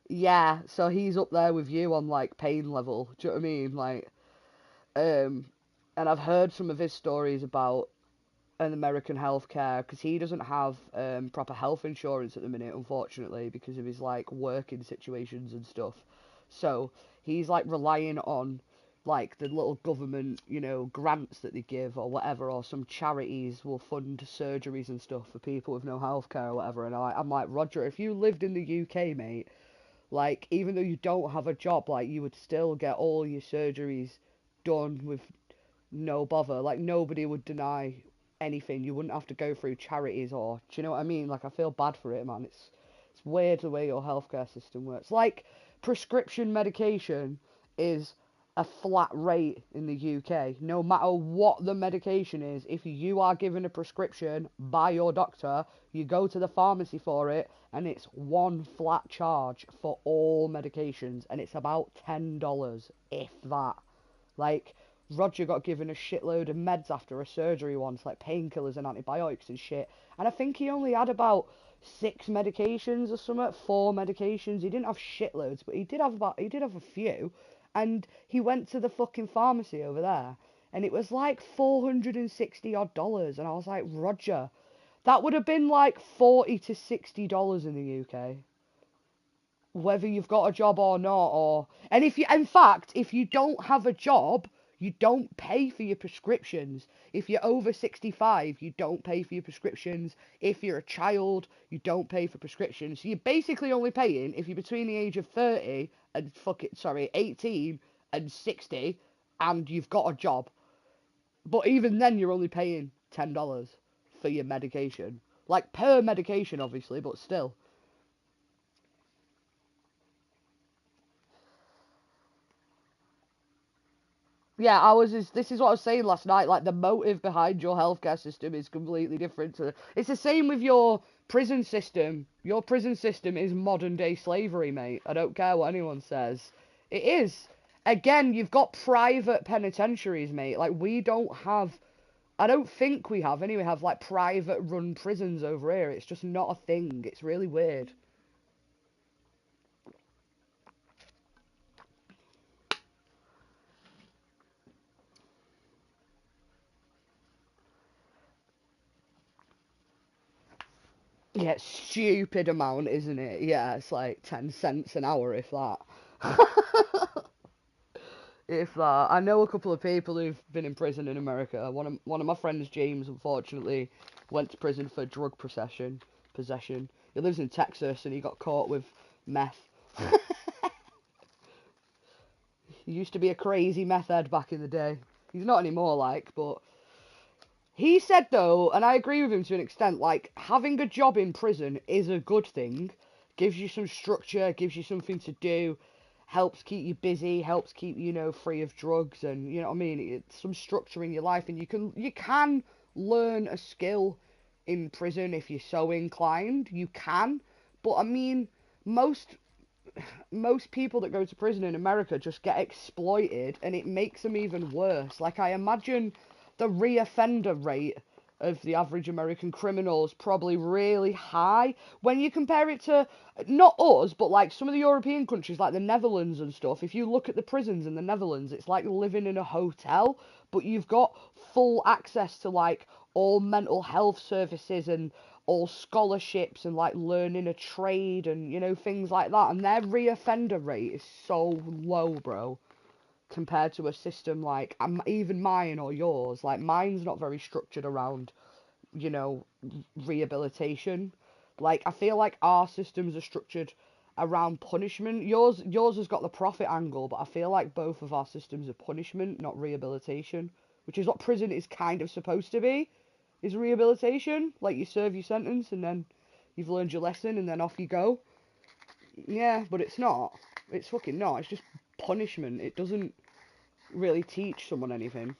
Yeah. So he's up there with you on, like, pain level. Do you know what I mean? Like, and I've heard some of his stories about an American healthcare because he doesn't have proper health insurance at the minute, unfortunately, because of his like working situations and stuff. So he's like relying on like the little government, grants that they give or whatever, or some charities will fund surgeries and stuff for people with no healthcare or whatever. And I'm like, Roger, if you lived in the UK, mate, like even though you don't have a job, like you would still get all your surgeries done with no bother. Like nobody would deny anything. You wouldn't have to go through charities or do you know what I mean? Like I feel bad for it, man. It's weird the way your healthcare system works. Like prescription medication is a flat rate in the UK. No matter what the medication is, if you are given a prescription by your doctor, you go to the pharmacy for it and it's one flat charge for all medications and it's about $10 if that. Like Roger got given a shitload of meds after a surgery once, like painkillers and antibiotics and shit. And I think he only had about 6 medications or something, 4 medications. He didn't have shitloads, but he did have a few. And he went to the fucking pharmacy over there, and it was like $460 odd. And I was like, Roger, that would have been like $40 to $60 in the UK, whether you've got a job or not. Or and if you, in fact, if you don't have a job, you don't pay for your prescriptions. If you're over 65, you don't pay for your prescriptions. If you're a child, you don't pay for prescriptions. So you're basically only paying if you're between the age of 30 and 18 and 60 and you've got a job. But even then you're only paying $10 for your medication. Like per medication obviously, but still. Yeah, this is what I was saying last night, like the motive behind your healthcare system is completely different to, it's the same with your prison system. Your prison system is modern day slavery, mate. I don't care what anyone says. It is. Again, you've got private penitentiaries, mate. Like we don't have, I don't think we have, anyway, have like private run prisons over here. It's just not a thing. It's really weird. Yeah, it's stupid amount, isn't it? Yeah, it's like 10 cents an hour, if that. If that. I know a couple of people who've been in prison in America. One of my friends, James, unfortunately, went to prison for drug possession. He lives in Texas and he got caught with meth. He used to be a crazy meth head back in the day. He's not anymore, like, but he said though, and I agree with him to an extent, like having a job in prison is a good thing. Gives you some structure, gives you something to do, helps keep you busy, helps keep you, free of drugs, and you know what I mean. It's some structure in your life, and you can learn a skill in prison if you're so inclined. You can, but I mean, most people that go to prison in America just get exploited, and it makes them even worse. Like, I imagine the reoffender rate of the average American criminal is probably really high when you compare it to, not us, but like some of the European countries like the Netherlands and stuff. If you look at the prisons in the Netherlands, it's like living in a hotel, but you've got full access to like all mental health services and all scholarships and like learning a trade and, you know, things like that. And their reoffender rate is so low, bro, compared to a system like even mine or yours. Like, mine's not very structured around, you know, rehabilitation. Like, I feel like our systems are structured around punishment. Yours has got the profit angle, but I feel like both of our systems are punishment, not rehabilitation, which is what prison is kind of supposed to be, is rehabilitation. Like, you serve your sentence and then you've learned your lesson and then off you go. Yeah, but it's not. It's fucking not. It's just punishment. It doesn't really teach someone anything.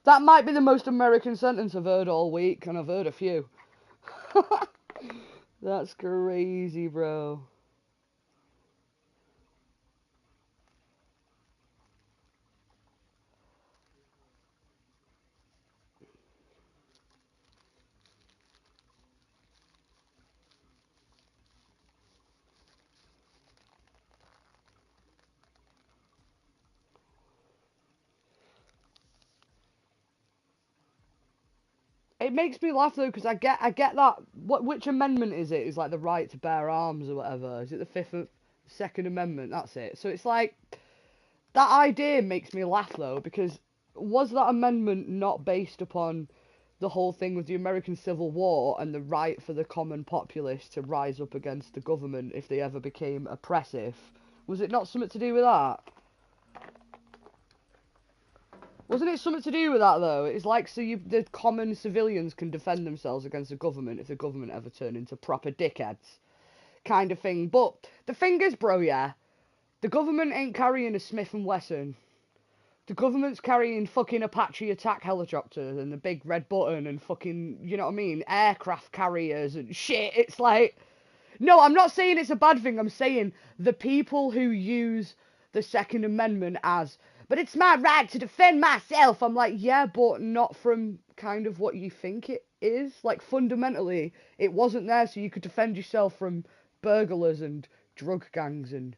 That might be the most American sentence I've heard all week, and I've heard a few. That's crazy, bro. It makes me laugh though, because I get that. Which amendment is it? Is like the right to bear arms or whatever? Is it the Second Amendment? That's it. So it's like, that idea makes me laugh though, because was that amendment not based upon the whole thing with the American Civil War and the right for the common populace to rise up against the government if they ever became oppressive? Was it not something to do with that? Wasn't it something to do with that though? It's like, so the common civilians can defend themselves against the government if the government ever turn into proper dickheads, kind of thing. But the thing is, bro, yeah, the government ain't carrying a Smith and Wesson. The government's carrying fucking Apache attack helicopters and the big red button and fucking, you know what I mean, aircraft carriers and shit. It's like, no, I'm not saying it's a bad thing. I'm saying the people who use the Second Amendment as, but it's my right to defend myself. I'm like, yeah, but not from kind of what you think it is. Like, fundamentally, it wasn't there so you could defend yourself from burglars and drug gangs and,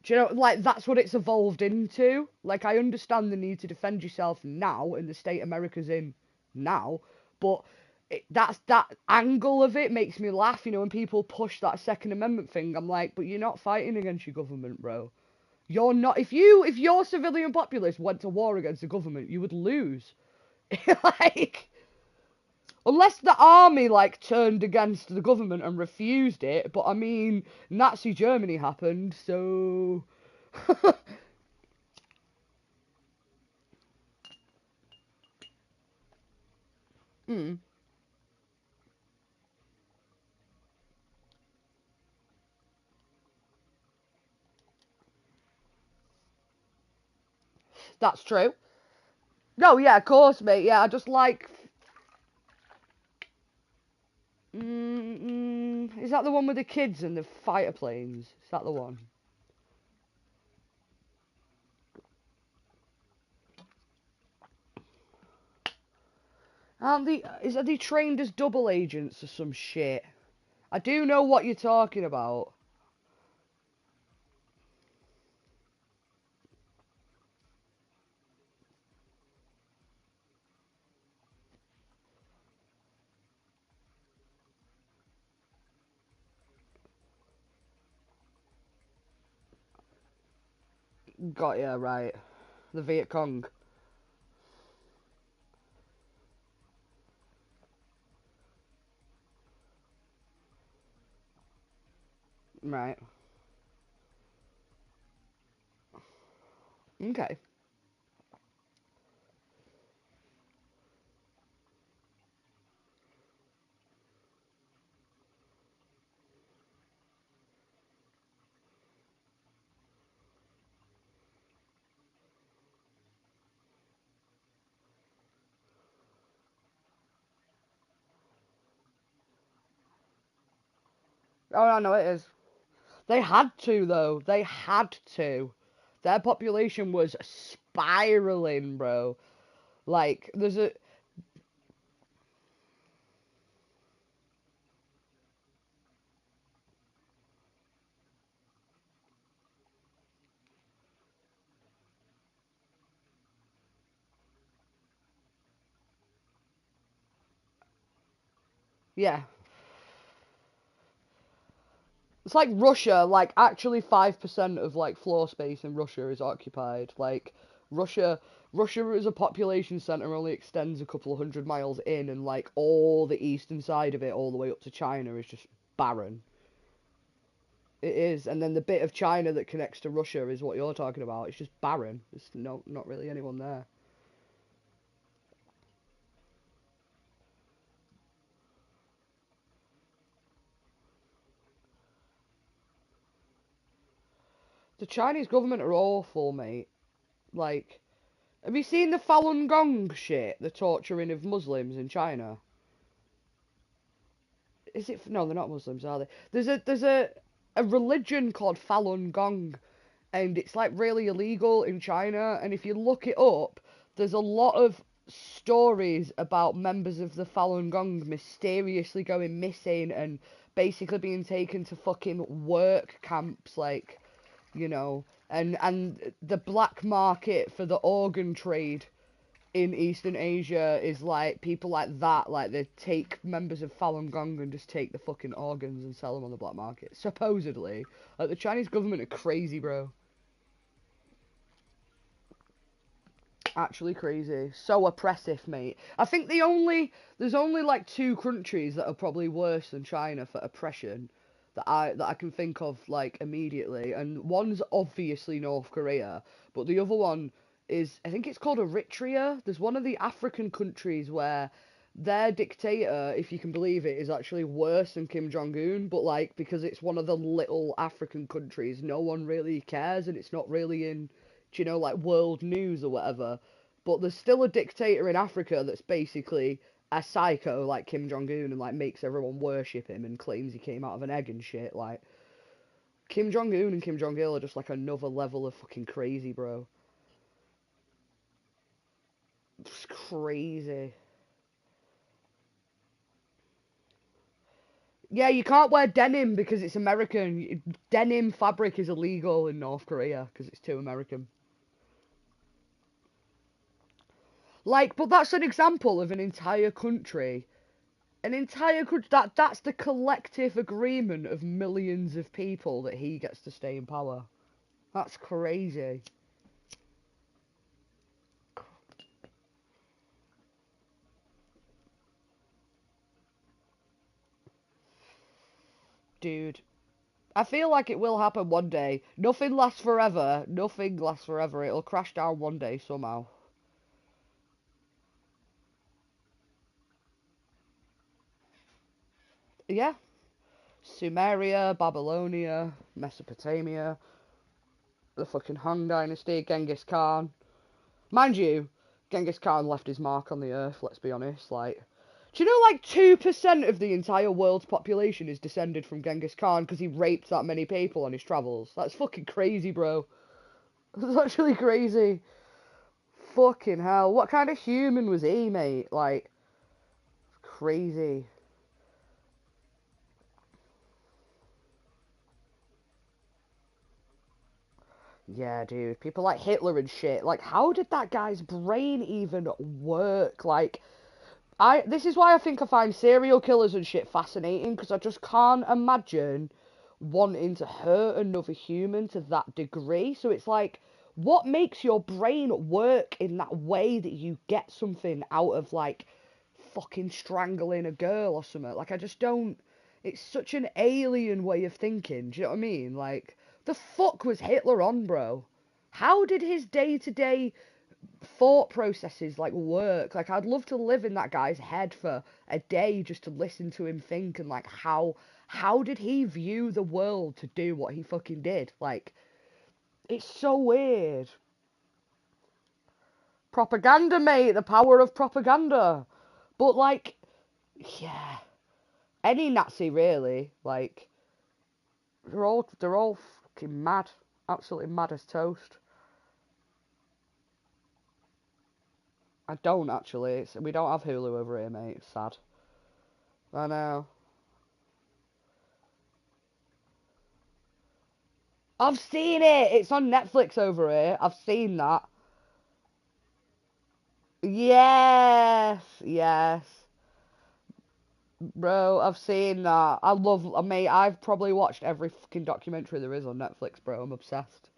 do you know, like, that's what it's evolved into. Like, I understand the need to defend yourself now in the state America's in now, but that angle of it makes me laugh, you know, when people push that Second Amendment thing. I'm like, but you're not fighting against your government, bro. You're not. If your civilian populace went to war against the government, you would lose. Like, unless the army like turned against the government and refused it. But I mean, Nazi Germany happened, so. Hmm. That's true. No, yeah, of course, mate. Yeah, I just like. Is that the one with the kids and the fighter planes? Is that the one? Are they trained as double agents or some shit? I do know what you're talking about. Got ya, right. The Viet Cong. Right. Okay. Oh, I know it is. They had to, though. They had to. Their population was spiraling, bro. Like, there's a... Yeah. It's like Russia, like, actually 5% of, like, floor space in Russia is occupied. Like, Russia... Russia as a population centre only extends a couple of 100 miles in, and, like, all the eastern side of it, all the way up to China, is just barren. It is, and then the bit of China that connects to Russia is what you're talking about. It's just barren. There's not really anyone there. The Chinese government are awful, mate. Like, have you seen the Falun Gong shit? The torturing of Muslims in China? Is it? No, they're not Muslims, are they? There's a religion called Falun Gong, and it's like really illegal in China. And if you look it up, there's a lot of stories about members of the Falun Gong mysteriously going missing and basically being taken to fucking work camps, like, you know, and the black market for the organ trade in Eastern Asia is like people like that, like they take members of Falun Gong and just take the fucking organs and sell them on the black market. Supposedly, like the Chinese government are crazy, bro. Actually crazy. So oppressive, mate. I think there's only like two countries that are probably worse than China for oppression that I can think of like immediately, and one's obviously North Korea, but the other one is, I think it's called Eritrea. There's one of the African countries where their dictator, if you can believe it, is actually worse than Kim Jong-un, but like because it's one of the little African countries, no one really cares, and it's not really in, you know, like world news or whatever. But there's still a dictator in Africa that's basically a psycho like Kim Jong-un and like makes everyone worship him and claims he came out of an egg and shit. Like, Kim Jong-un and Kim Jong-il are just like another level of fucking crazy, bro. It's crazy. Yeah, you can't wear denim because it's American. Denim fabric is illegal in North Korea because it's too American. Like, but that's an example of an entire country. An entire country, that's the collective agreement of millions of people that he gets to stay in power. That's crazy. Dude, I feel like it will happen one day. Nothing lasts forever. Nothing lasts forever. It'll crash down one day somehow. Yeah. Sumeria, Babylonia, Mesopotamia, the fucking Han Dynasty, Genghis Khan. Mind you, Genghis Khan left his mark on the earth, let's be honest. Like, do you know like 2% of the entire world's population is descended from Genghis Khan because he raped that many people on his travels? That's fucking crazy, bro. That's actually crazy. Fucking hell. What kind of human was he, mate? Like, crazy. Yeah, dude. People like Hitler and shit. Like, how did that guy's brain even work? Like, this is why I think I find serial killers and shit fascinating, because I just can't imagine wanting to hurt another human to that degree. So it's like, what makes your brain work in that way that you get something out of, like, fucking strangling a girl or something? Like, I just don't... It's such an alien way of thinking, do you know what I mean? Like, the fuck was Hitler on, bro? How did his day-to-day thought processes like work? Like, I'd love to live in that guy's head for a day just to listen to him think, and like how did he view the world to do what he fucking did? Like, it's so weird. Propaganda, mate, the power of propaganda. But like, yeah, any Nazi really, like, They're all fucking mad. Absolutely mad as toast. I don't actually. We don't have Hulu over here, mate. It's sad. I know. I've seen it. It's on Netflix over here. I've seen that. Yes, yes. Bro, I've seen that. Mate, I've probably watched every fucking documentary there is on Netflix, bro. I'm obsessed.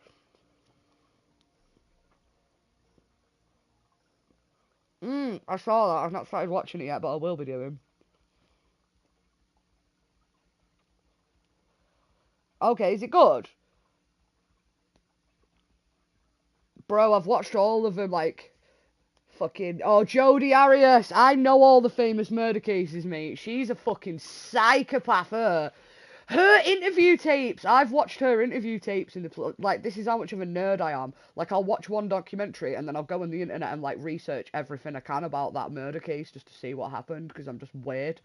I saw that. I've not started watching it yet, but I will be doing. Okay, is it good? Bro, I've watched all of them, like, fucking... Oh, Jodi Arias! I know all the famous murder cases, mate. She's a fucking psychopath, her. Her interview tapes! I've watched her interview tapes in the... Like, this is how much of a nerd I am. Like, I'll watch one documentary, and then I'll go on the internet and, like, research everything I can about that murder case just to see what happened, because I'm just weird.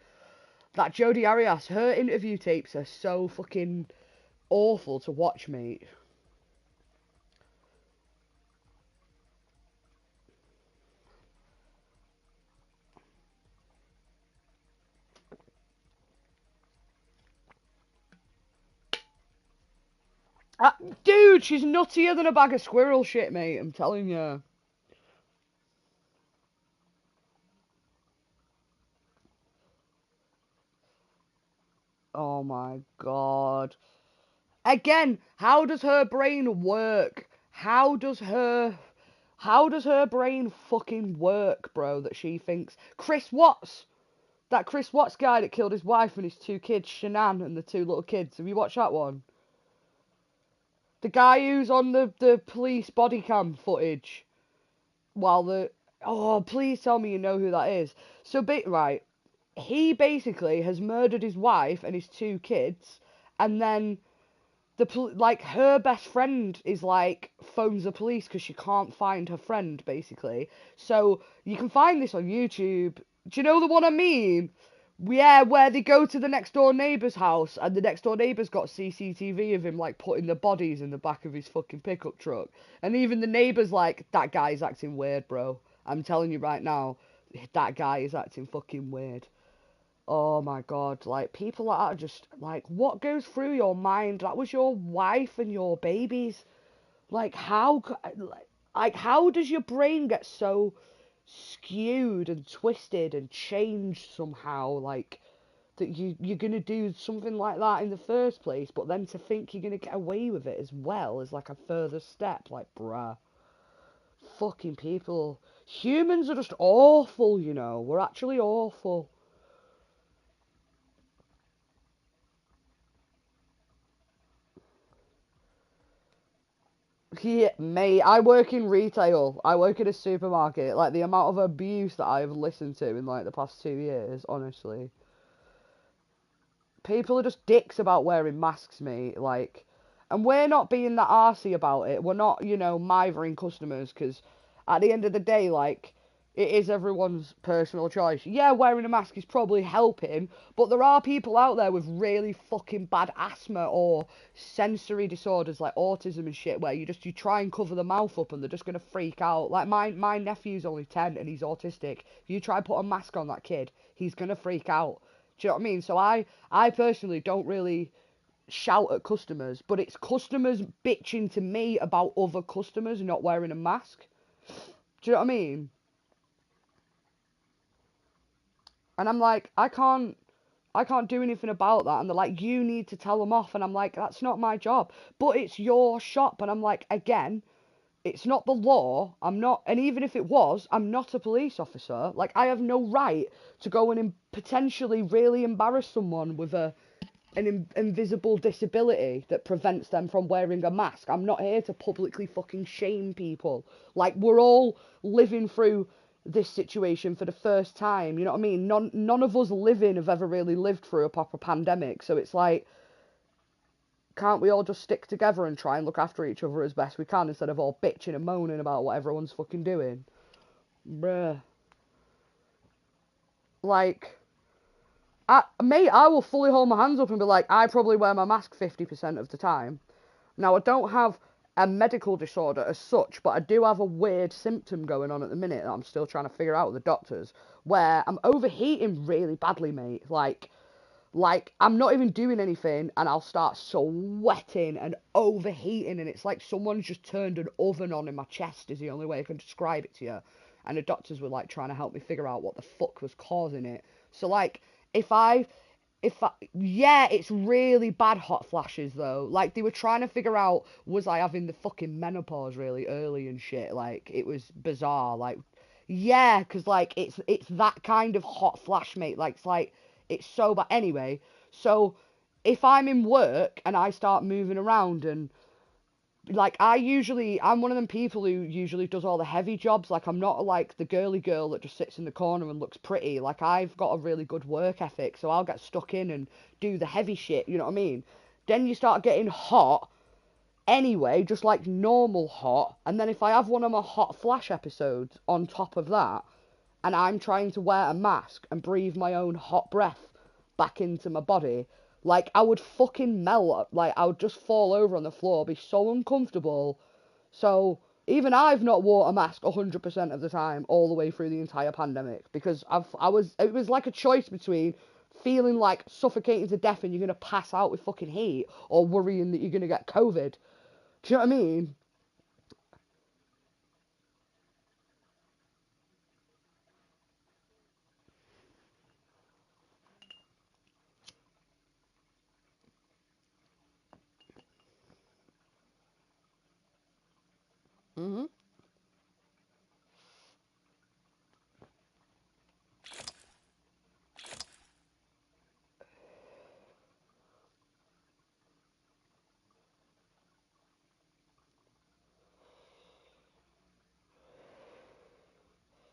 That Jodi Arias, her interview tapes are so fucking awful to watch, mate. Dude, she's nuttier than a bag of squirrel shit, mate. I'm telling you. Oh my god. Again, how does her brain work? How does her brain fucking work, bro, that she thinks Chris Watts, that Chris Watts guy that killed his wife and his two kids, Shanann and the two little kids. Have you watched that one? The guy who's on the police body cam footage while the... Oh, please tell me you know who that is. So, right, he basically has murdered his wife and his two kids, and then like her best friend is like phones the police because she can't find her friend, basically. So you can find this on YouTube. Do you know the one I mean? Yeah, where they go to the next door neighbour's house and the next door neighbour's got CCTV of him like putting the bodies in the back of his fucking pickup truck. And even the neighbour's like, that guy's acting weird, bro. I'm telling you right now, that guy is acting fucking weird. Oh my god, like, people like that are just, like, what goes through your mind? That was your wife and your babies. Like, how does your brain get so skewed and twisted and changed somehow, like, that you're gonna do something like that in the first place, but then to think you're gonna get away with it as well is like a further step, like, bruh. Fucking people. Humans are just awful, you know. We're actually awful. Yeah, mate, I work in retail. I work in a supermarket. Like, the amount of abuse that I've listened to in, like, the past 2 years, honestly. People are just dicks about wearing masks, mate. Like, and we're not being that arsey about it. We're not, you know, mithering customers, because at the end of the day, like, it is everyone's personal choice. Yeah, wearing a mask is probably helping, but there are people out there with really fucking bad asthma or sensory disorders like autism and shit, where you try and cover the mouth up and they're just gonna freak out. Like, my nephew's only 10 and he's autistic. If you try and put a mask on that kid, he's gonna freak out. Do you know what I mean? So I personally don't really shout at customers, but it's customers bitching to me about other customers not wearing a mask. Do you know what I mean? And I'm like, I can't do anything about that. And they're like, you need to tell them off. And I'm like, that's not my job. But it's your shop. And I'm like, again, it's not the law. I'm not, and even if it was, I'm not a police officer. Like, I have no right to go and potentially really embarrass someone with an invisible disability that prevents them from wearing a mask. I'm not here to publicly fucking shame people. Like, we're all living through this situation for the first time, you know what I mean? None of us living have ever really lived through a proper pandemic, so it's like, can't we all just stick together and try and look after each other as best we can instead of all bitching and moaning about what everyone's fucking doing? Bruh. Like, Mate, I will fully hold my hands up and be like, I probably wear my mask 50% of the time. Now, I don't have a medical disorder as such, but I do have a weird symptom going on at the minute that I'm still trying to figure out with the doctors, where I'm overheating really badly, mate. Like, I'm not even doing anything, and I'll start sweating and overheating, and it's like someone's just turned an oven on in my chest, is the only way I can describe it to you. And the doctors were, like, trying to help me figure out what the fuck was causing it. So, like, yeah, it's really bad hot flashes, though. Like, they were trying to figure out, was I having the fucking menopause really early and shit? Like, it was bizarre. Like, yeah, because, like, it's that kind of hot flash, mate. Like, it's so bad. Anyway, so if I'm in work and I start moving around and like I'm one of them people who usually does all the heavy jobs. Like, I'm not like the girly girl that just sits in the corner and looks pretty. Like, I've got a really good work ethic, so I'll get stuck in and do the heavy shit, you know what I mean? Then you start getting hot anyway, just like normal hot, and then if I have one of my hot flash episodes on top of that, and I'm trying to wear a mask and breathe my own hot breath back into my body, like, I would fucking melt. Like, I would just fall over on the floor, be so uncomfortable. So, even I've not wore a mask 100% of the time all the way through the entire pandemic, because it was like a choice between feeling like suffocating to death and you're going to pass out with fucking heat, or worrying that you're going to get COVID. Do you know what I mean? hmm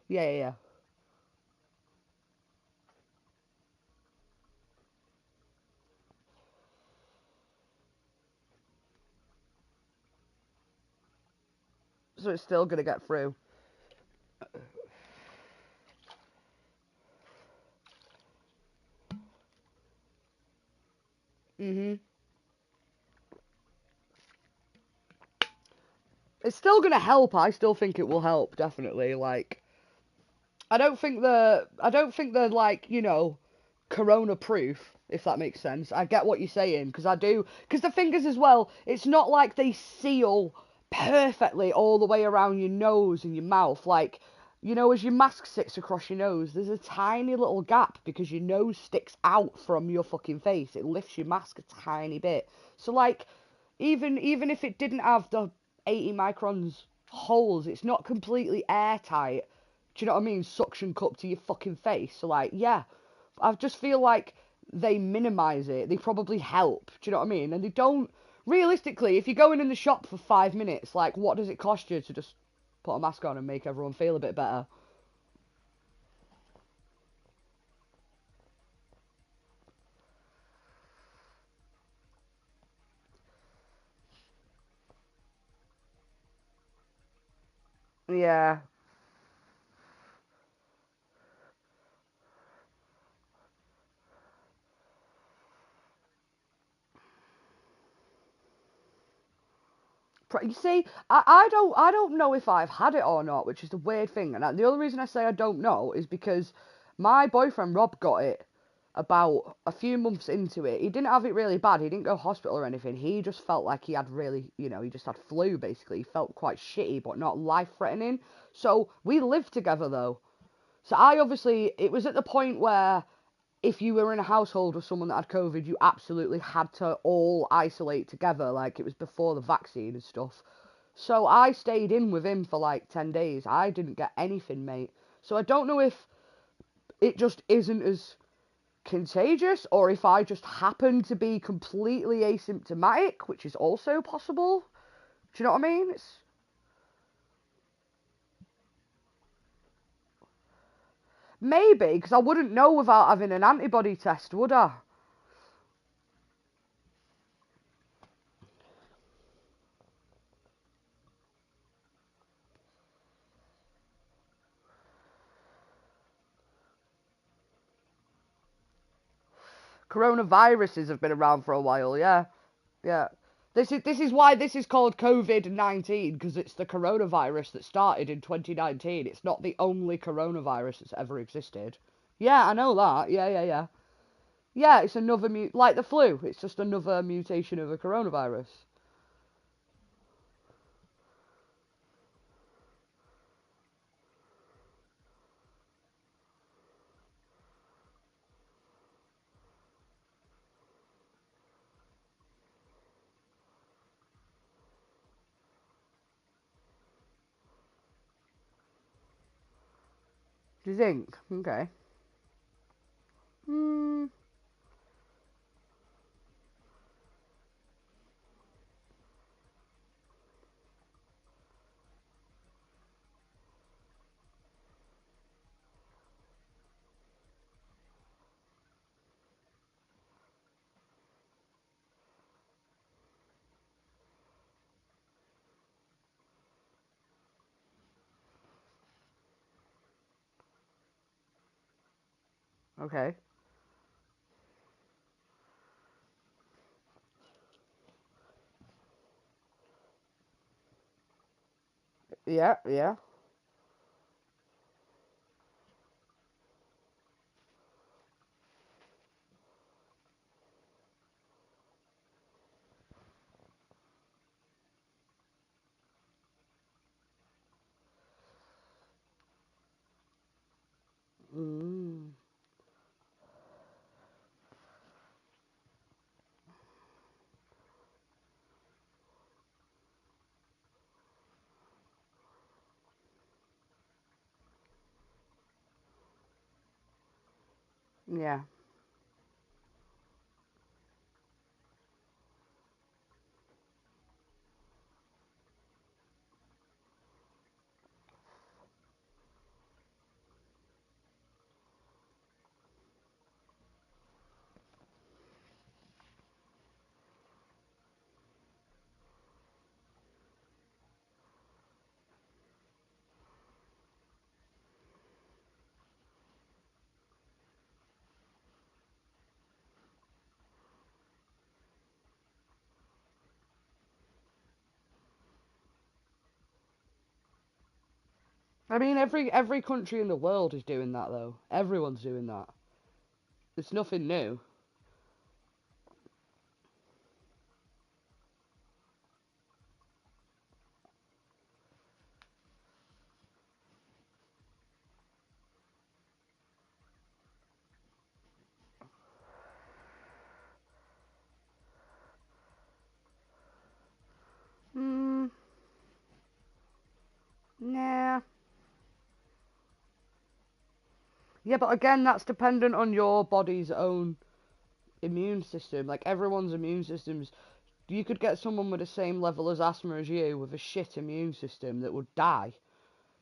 Yeah, yeah, yeah. So it's still going to get through. hmm It's still going to help. I still think it will help, definitely. Like, I don't think they're like, corona proof, if that makes sense. I get what you're saying, because I do. Because the thing is as well, it's not like they seal perfectly all the way around your nose and your mouth. Like, as your mask sits across your nose, there's a tiny little gap because your nose sticks out from your fucking face. It lifts your mask a tiny bit. So, like, even if it didn't have the 80 microns holes, it's not completely airtight. Do you know what I mean? Suction cup to your fucking face. So, like, yeah, I just feel like they minimise it. They probably help. Do you know what I mean? And they don't. Realistically, if you're going in the shop for 5 minutes, like, what does it cost you to just put a mask on and make everyone feel a bit better? Yeah. You see, I don't know if I've had it or not, which is the weird thing. And the only reason I say I don't know is because my boyfriend Rob got it about a few months into it. He didn't have it really bad. He didn't go hospital or anything. He just felt like he had really, he just had flu basically. He felt quite shitty, but not life threatening. So we lived together though. So it was at the point where if you were in a household with someone that had COVID, you absolutely had to all isolate together. Like, it was before the vaccine and stuff. So I stayed in with him for like 10 days. I didn't get anything, mate. So I don't know if it just isn't as contagious or if I just happen to be completely asymptomatic, which is also possible. Do you know what I mean? Maybe, because I wouldn't know without having an antibody test, would I? Coronaviruses have been around for a while, yeah. Yeah. This is why this is called COVID-19, because it's the coronavirus that started in 2019. It's not the only coronavirus that's ever existed. Yeah, I know that. Yeah. Yeah, it's another like the flu. It's just another mutation of a coronavirus. Do you think? Okay. Hmm. Okay. Yeah. Mm. Yeah. I mean, every country in the world is doing that, though. Everyone's doing that. It's nothing new. Hmm. Nah. Yeah, but again, that's dependent on your body's own immune system. Like, everyone's immune systems. You could get someone with the same level as asthma as you with a shit immune system that would die.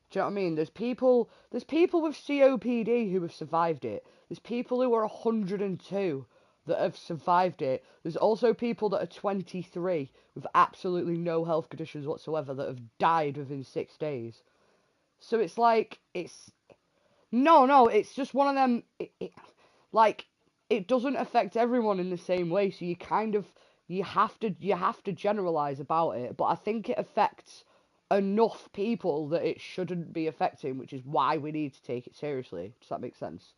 Do you know what I mean? There's people with COPD who have survived it. There's people who are 102 that have survived it. There's also people that are 23 with absolutely no health conditions whatsoever that have died within 6 days. So it's like, no, it's just one of them, like, it doesn't affect everyone in the same way, so you have to generalize about it, but I think it affects enough people that it shouldn't be affecting, which is why we need to take it seriously. Does that make sense?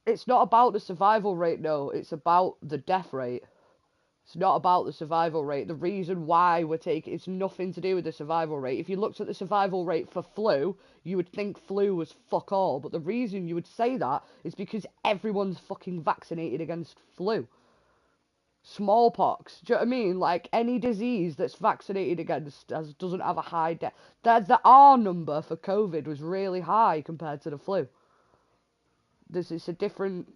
It's not about the survival rate, no, it's about the death rate. It's not about the survival rate. The reason why we're taking it's nothing to do with the survival rate. If you looked at the survival rate for flu, you would think flu was fuck all. But the reason you would say that is because everyone's fucking vaccinated against flu. Smallpox. Do you know what I mean? Like, any disease that's vaccinated against doesn't have a high death. The R number for COVID was really high compared to the flu. It's a different.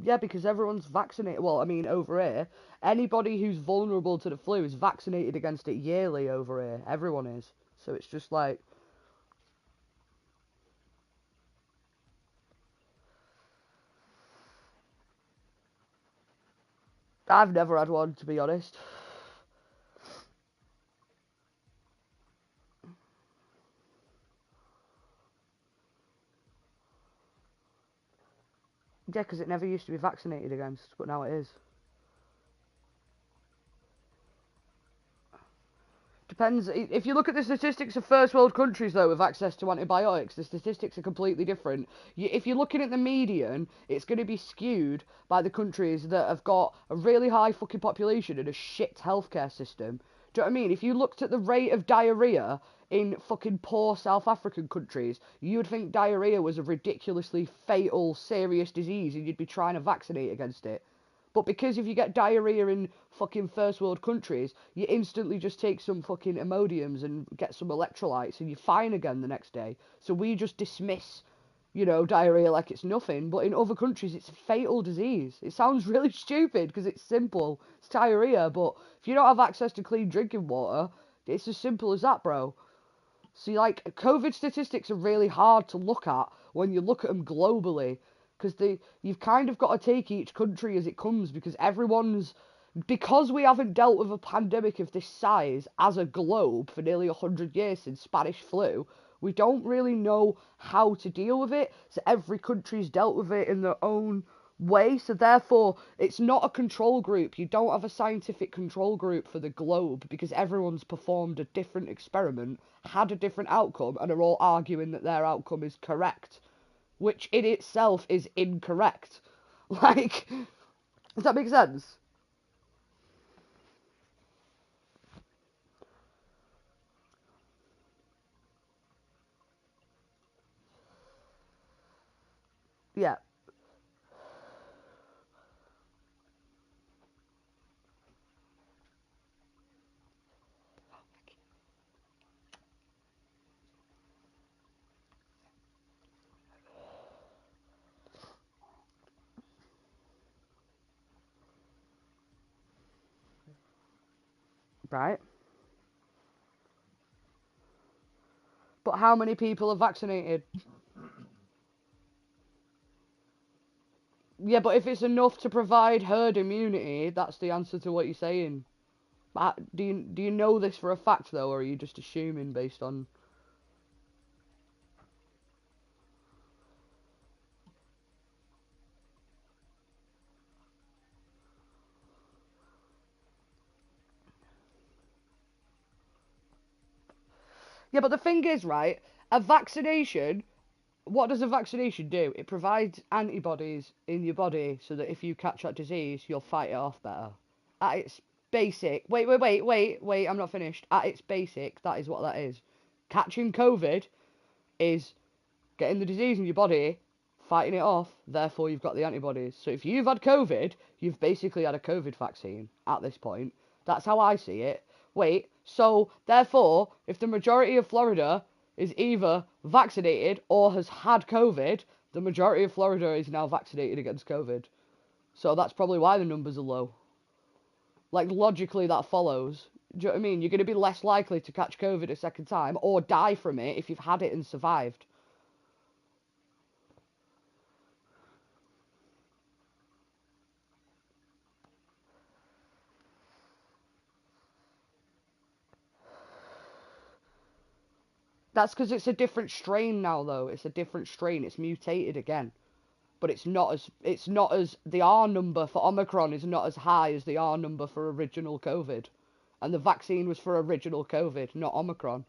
Yeah, because everyone's vaccinated. Well, I mean, over here, anybody who's vulnerable to the flu is vaccinated against it yearly over here. Everyone is. So it's just like, I've never had one, to be honest. Yeah, because it never used to be vaccinated against, but now it is. Depends. If you look at the statistics of first world countries, though, with access to antibiotics, the statistics are completely different. If you're looking at the median, it's going to be skewed by the countries that have got a really high fucking population and a shit healthcare system. Do you know what I mean? If you looked at the rate of diarrhea in fucking poor South African countries, you'd think diarrhea was a ridiculously fatal, serious disease and you'd be trying to vaccinate against it. But because if you get diarrhea in fucking first world countries, you instantly just take some fucking Imodiums and get some electrolytes and you're fine again the next day. So we just dismiss, diarrhea like it's nothing. But in other countries, it's a fatal disease. It sounds really stupid because it's simple. It's diarrhea. But if you don't have access to clean drinking water, it's as simple as that, bro. See, like, COVID statistics are really hard to look at when you look at them globally. Because you've kind of got to take each country as it comes because we haven't dealt with a pandemic of this size as a globe for nearly 100 years since Spanish flu, we don't really know how to deal with it. So every country's dealt with it in their own way. So therefore, it's not a control group. You don't have a scientific control group for the globe because everyone's performed a different experiment, had a different outcome, and are all arguing that their outcome is correct. Which in itself is incorrect. Like, does that make sense? Yeah. Right. But how many people are vaccinated? Yeah, but if it's enough to provide herd immunity, that's the answer to what you're saying. Do you know this for a fact, though, or are you just assuming based on... Yeah, but the thing is, right, a vaccination... What does a vaccination do? It provides antibodies in your body so that if you catch that disease, you'll fight it off better. At its basic... Wait, I'm not finished. At its basic, that is what that is. Catching COVID is getting the disease in your body, fighting it off, therefore you've got the antibodies. So if you've had COVID, you've basically had a COVID vaccine at this point. That's how I see it. Wait, so therefore, if the majority of Florida is either vaccinated or has had COVID, the majority of Florida is now vaccinated against COVID. So that's probably why the numbers are low. Like, logically, that follows. Do you know what I mean? You're going to be less likely to catch COVID a second time or die from it if you've had it and survived. That's because it's a different strain now, though. It's a different strain. It's mutated again. But it's not as the R number for Omicron is not as high as the R number for original COVID. And the vaccine was for original COVID, not Omicron.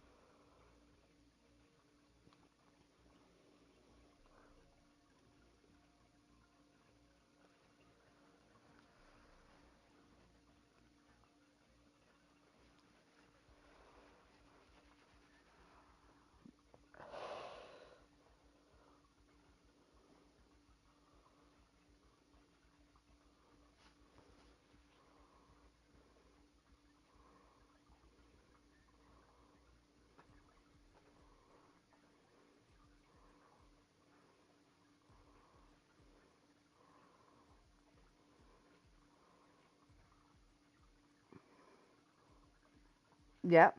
Yeah.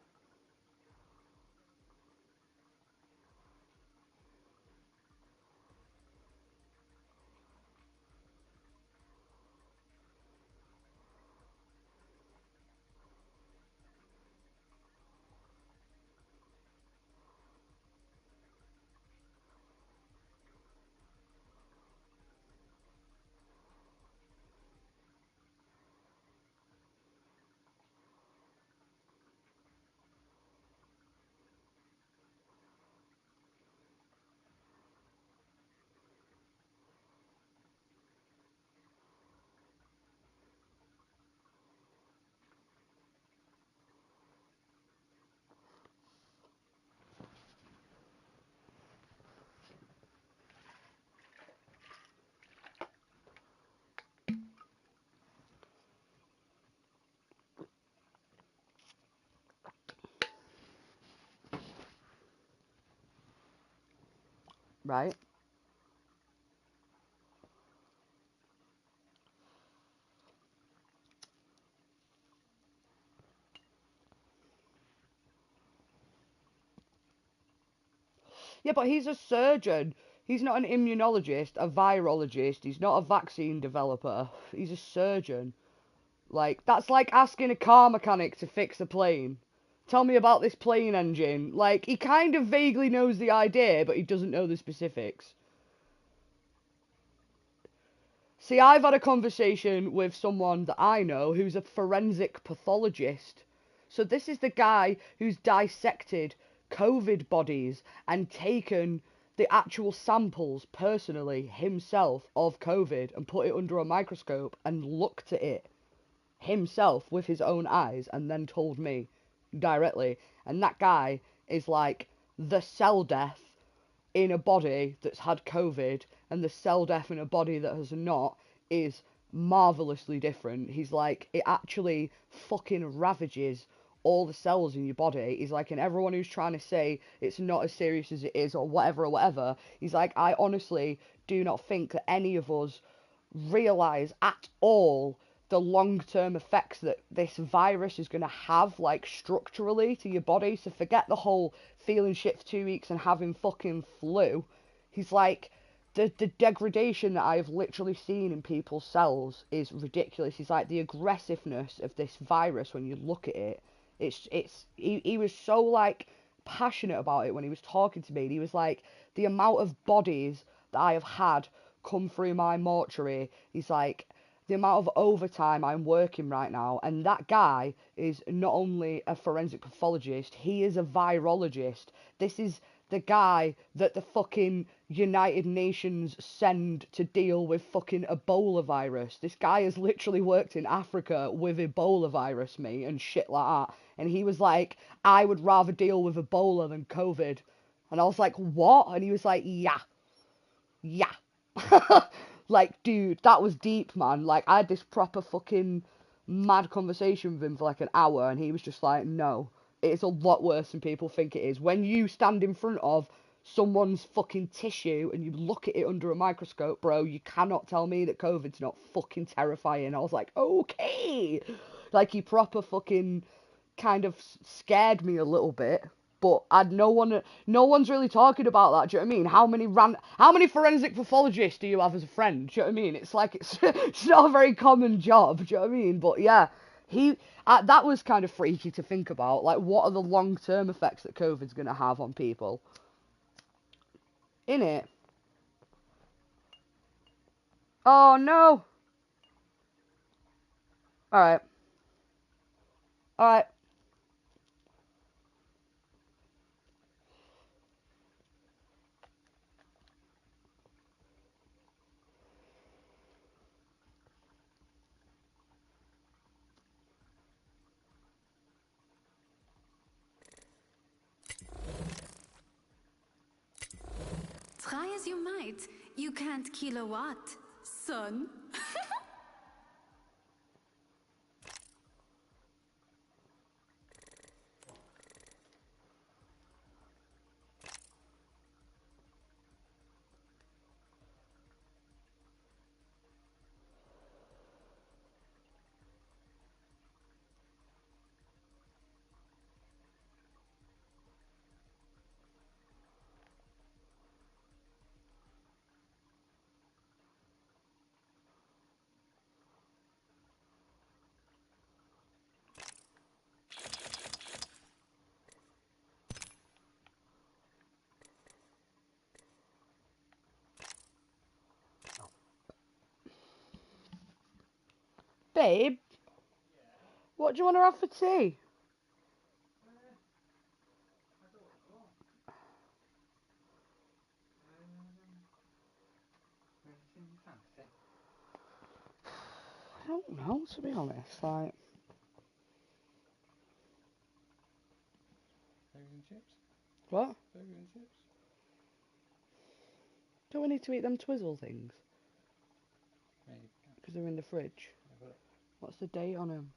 right? Yeah, but he's a surgeon. He's not an immunologist, a virologist. He's not a vaccine developer. He's a surgeon. Like, that's like asking a car mechanic to fix a plane. Tell me about this plane engine. Like, he kind of vaguely knows the idea, but he doesn't know the specifics. See, I've had a conversation with someone that I know who's a forensic pathologist. So this is the guy who's dissected COVID bodies and taken the actual samples personally himself of COVID and put it under a microscope and looked at it himself with his own eyes and then told me directly. And that guy is like the cell death in a body that's had COVID and the cell death in a body that has not is marvelously different. He's like, it actually fucking ravages all the cells in your body. He's like, and everyone who's trying to say it's not as serious as it is or whatever, he's like, I honestly do not think that any of us realise at all the long-term effects that this virus is going to have, like, structurally to your body. So forget the whole feeling shit for 2 weeks and having fucking flu. He's like, the degradation that I've literally seen in people's cells is ridiculous. He's like, the aggressiveness of this virus when you look at it, he was so, like, passionate about it when he was talking to me. And he was like, the amount of bodies that I have had come through my mortuary, he's like, the amount of overtime I'm working right now, and that guy is not only a forensic pathologist, he is a virologist. This is the guy that the fucking United Nations send to deal with fucking Ebola virus. This guy has literally worked in Africa with Ebola virus, mate, and shit like that. And he was like, I would rather deal with Ebola than COVID. And I was like, what? And he was like, yeah. Like, dude, that was deep, man. Like, I had this proper fucking mad conversation with him for like an hour, and he was just like, no, it's a lot worse than people think it is. When you stand in front of someone's fucking tissue and you look at it under a microscope, bro, you cannot tell me that COVID's not fucking terrifying. I was like, okay. Like, he proper fucking kind of scared me a little bit. But no one's really talking about that. Do you know what I mean? How many forensic pathologists do you have as a friend? Do you know what I mean? It's like it's not a very common job. Do you know what I mean? But yeah, that was kind of freaky to think about. Like, what are the long-term effects that COVID's gonna have on people? In it. Oh no. All right. All right. Try as you might, you can't kill a what, son? Babe, what do you want to have for tea? I don't know, to be honest. Like, Burgers and chips? what? Burgers and chips? Do we need to eat them Twizzle things? Maybe. Because they're in the fridge. Yeah, but What's the date on them?